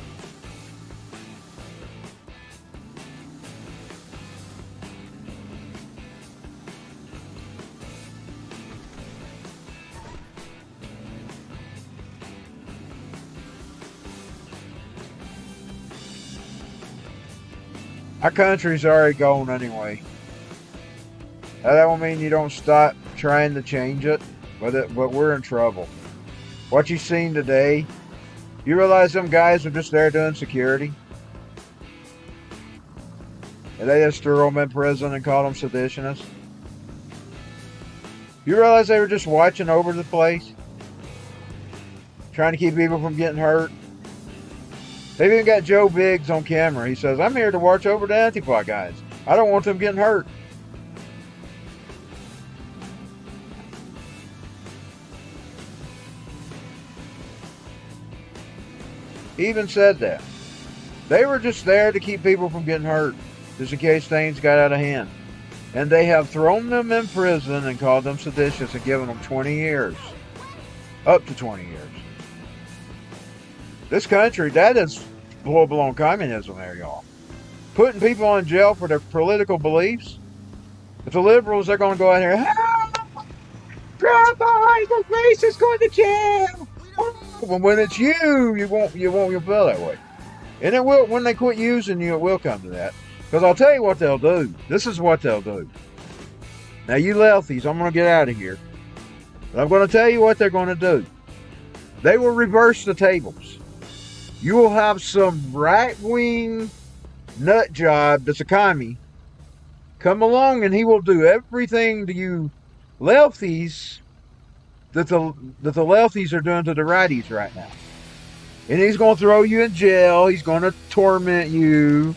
Our country's already gone anyway. Now, that won't mean you don't stop trying to change it, but we're in trouble. What you've seen today, you realize them guys are just there doing security? And they just threw them in prison and called them seditionists? You realize they were just watching over the place? Trying to keep people from getting hurt? They've even got Joe Biggs on camera. He says, I'm here to watch over the Antifa guys. I don't want them getting hurt. He even said that. They were just there to keep people from getting hurt, just in case things got out of hand. And they have thrown them in prison and called them seditious and given them 20 years. Up to 20 years. This country, that is full-blown communism there, y'all. Putting people in jail for their political beliefs. If the liberals, they're going to go out here, help! Trump, the race is going to jail! When it's you won't feel that way. And it will, when they quit using you, it will come to that. Because I'll tell you what they'll do. This is what they'll do. Now, you lefties, I'm going to get out of here. But I'm going to tell you what they're going to do. They will reverse the tables. You will have some right-wing nut job that's a commie come along, and he will do everything to you lefties that the lefties are doing to the righties right now. And he's going to throw you in jail. He's going to torment you.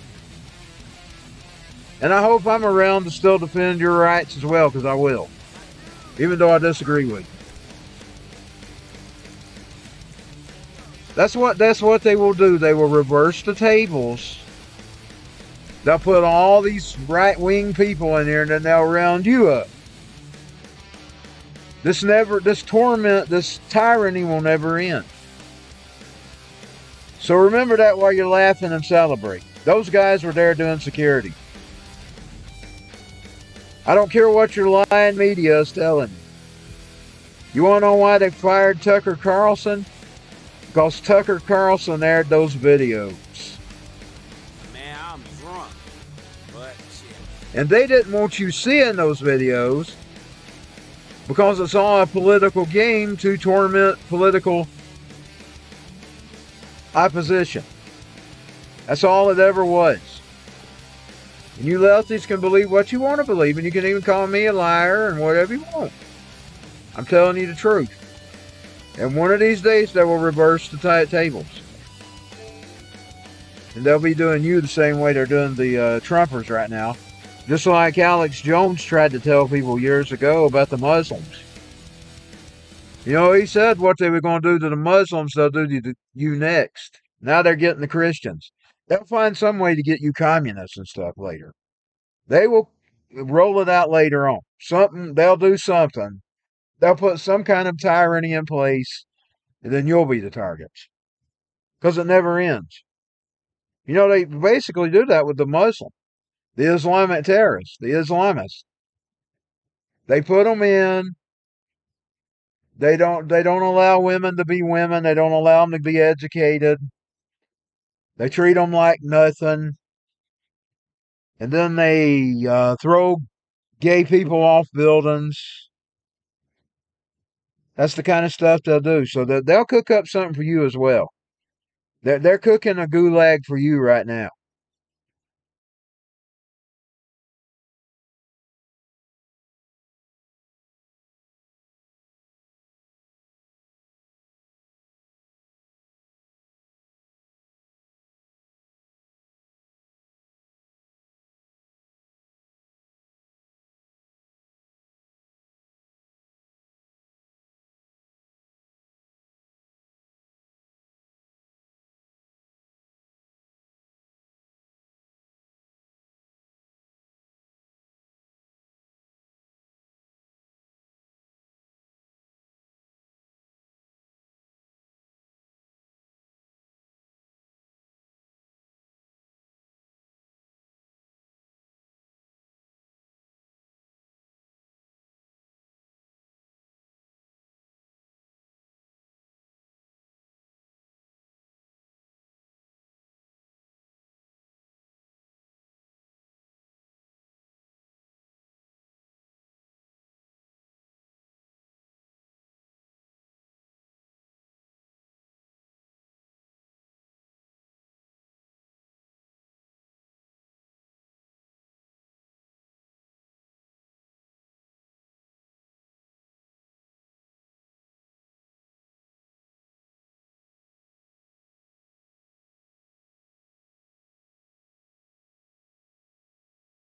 And I hope I'm around to still defend your rights as well, because I will. Even though I disagree with you. That's what they will do. They will reverse the tables. They'll put all these right-wing people in there, and then they'll round you up. This torment, this tyranny will never end. So remember that while you're laughing and celebrate. Those guys were there doing security. I don't care what your lying media is telling you. You want to know why they fired Tucker Carlson? Because Tucker Carlson aired those videos. Man, I'm drunk. But shit. And they didn't want you seeing those videos because it's all a political game to torment political opposition. That's all it ever was. And you lefties can believe what you want to believe, and you can even call me a liar and whatever you want. I'm telling you the truth. And one of these days, they will reverse the tables. And they'll be doing you the same way they're doing the Trumpers right now. Just like Alex Jones tried to tell people years ago about the Muslims. You know, he said what they were going to do to the Muslims, they'll do to you next. Now they're getting the Christians. They'll find some way to get you communists and stuff later. They will roll it out later on. They'll do something. They'll put some kind of tyranny in place, and then you'll be the targets. Because it never ends. You know, they basically do that with the Muslim, the Islamic terrorists, the Islamists. They put them in. They don't allow women to be women. They don't allow them to be educated. They treat them like nothing. And then they throw gay people off buildings. That's the kind of stuff they'll do. So they'll cook up something for you as well. They're cooking a gulag for you right now.